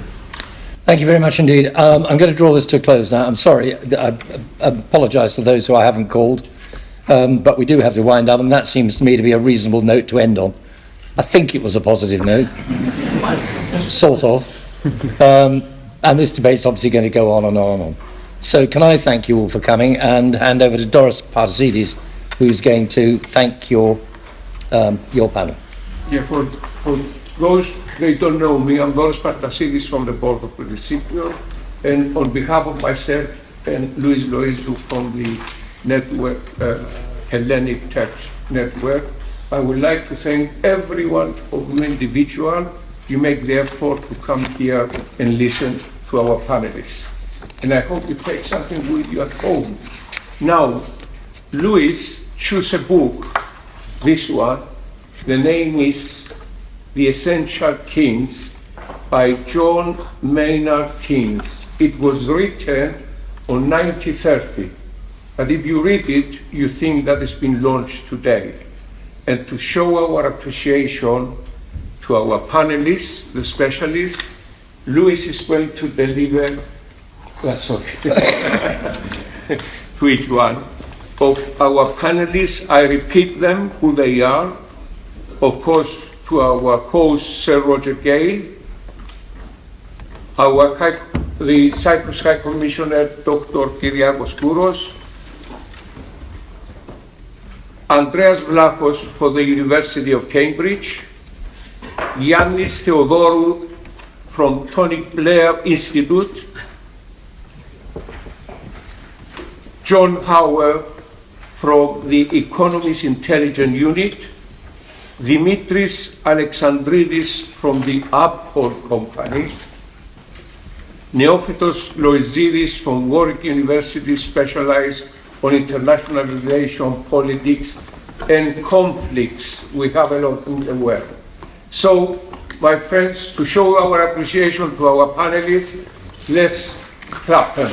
Thank you very much indeed. I'm going to draw this to a close now. I'm sorry. I apologise to those who I haven't called, but we do have to wind up, and that seems to me to be a reasonable note to end on. I think it was a positive note, sort of. And this debate's obviously going to go on and on and on. So can I thank you all for coming and hand over to Doris Partasides, who's going to thank your panel. Yeah, for those they don't know me, I'm Doris Partasides from the board of the Cypriot, and on behalf of myself and Louis Loizou from the network, Hellenic Tech Network, I would like to thank every one of you individual. You make the effort to come here and listen to our panelists. And I hope you take something with you at home. Now, Louis chose a book, this one. The name is The Essential Kings by John Maynard Keynes. It was written on 1930. But if you read it, you think that it's been launched today. And to show our appreciation to our panelists, the specialists, Louis is going to deliver, to each one of our panelists. I repeat them, who they are. Of course, to our host, Sir Roger Gale, the Cyprus High Commissioner, Dr. Kyriakos Kouros, Andreas Vlachos for the University of Cambridge, Yannis Theodorou from Tony Blair Institute, John Howard from the Economist Intelligence Unit, Dimitris Alexandridis from the Uphold Company, Neophytos Loizidis from Warwick University, specialized on international relations, politics, and conflicts. We have a lot in the world. So, my friends, to show our appreciation to our panelists, let's clap them.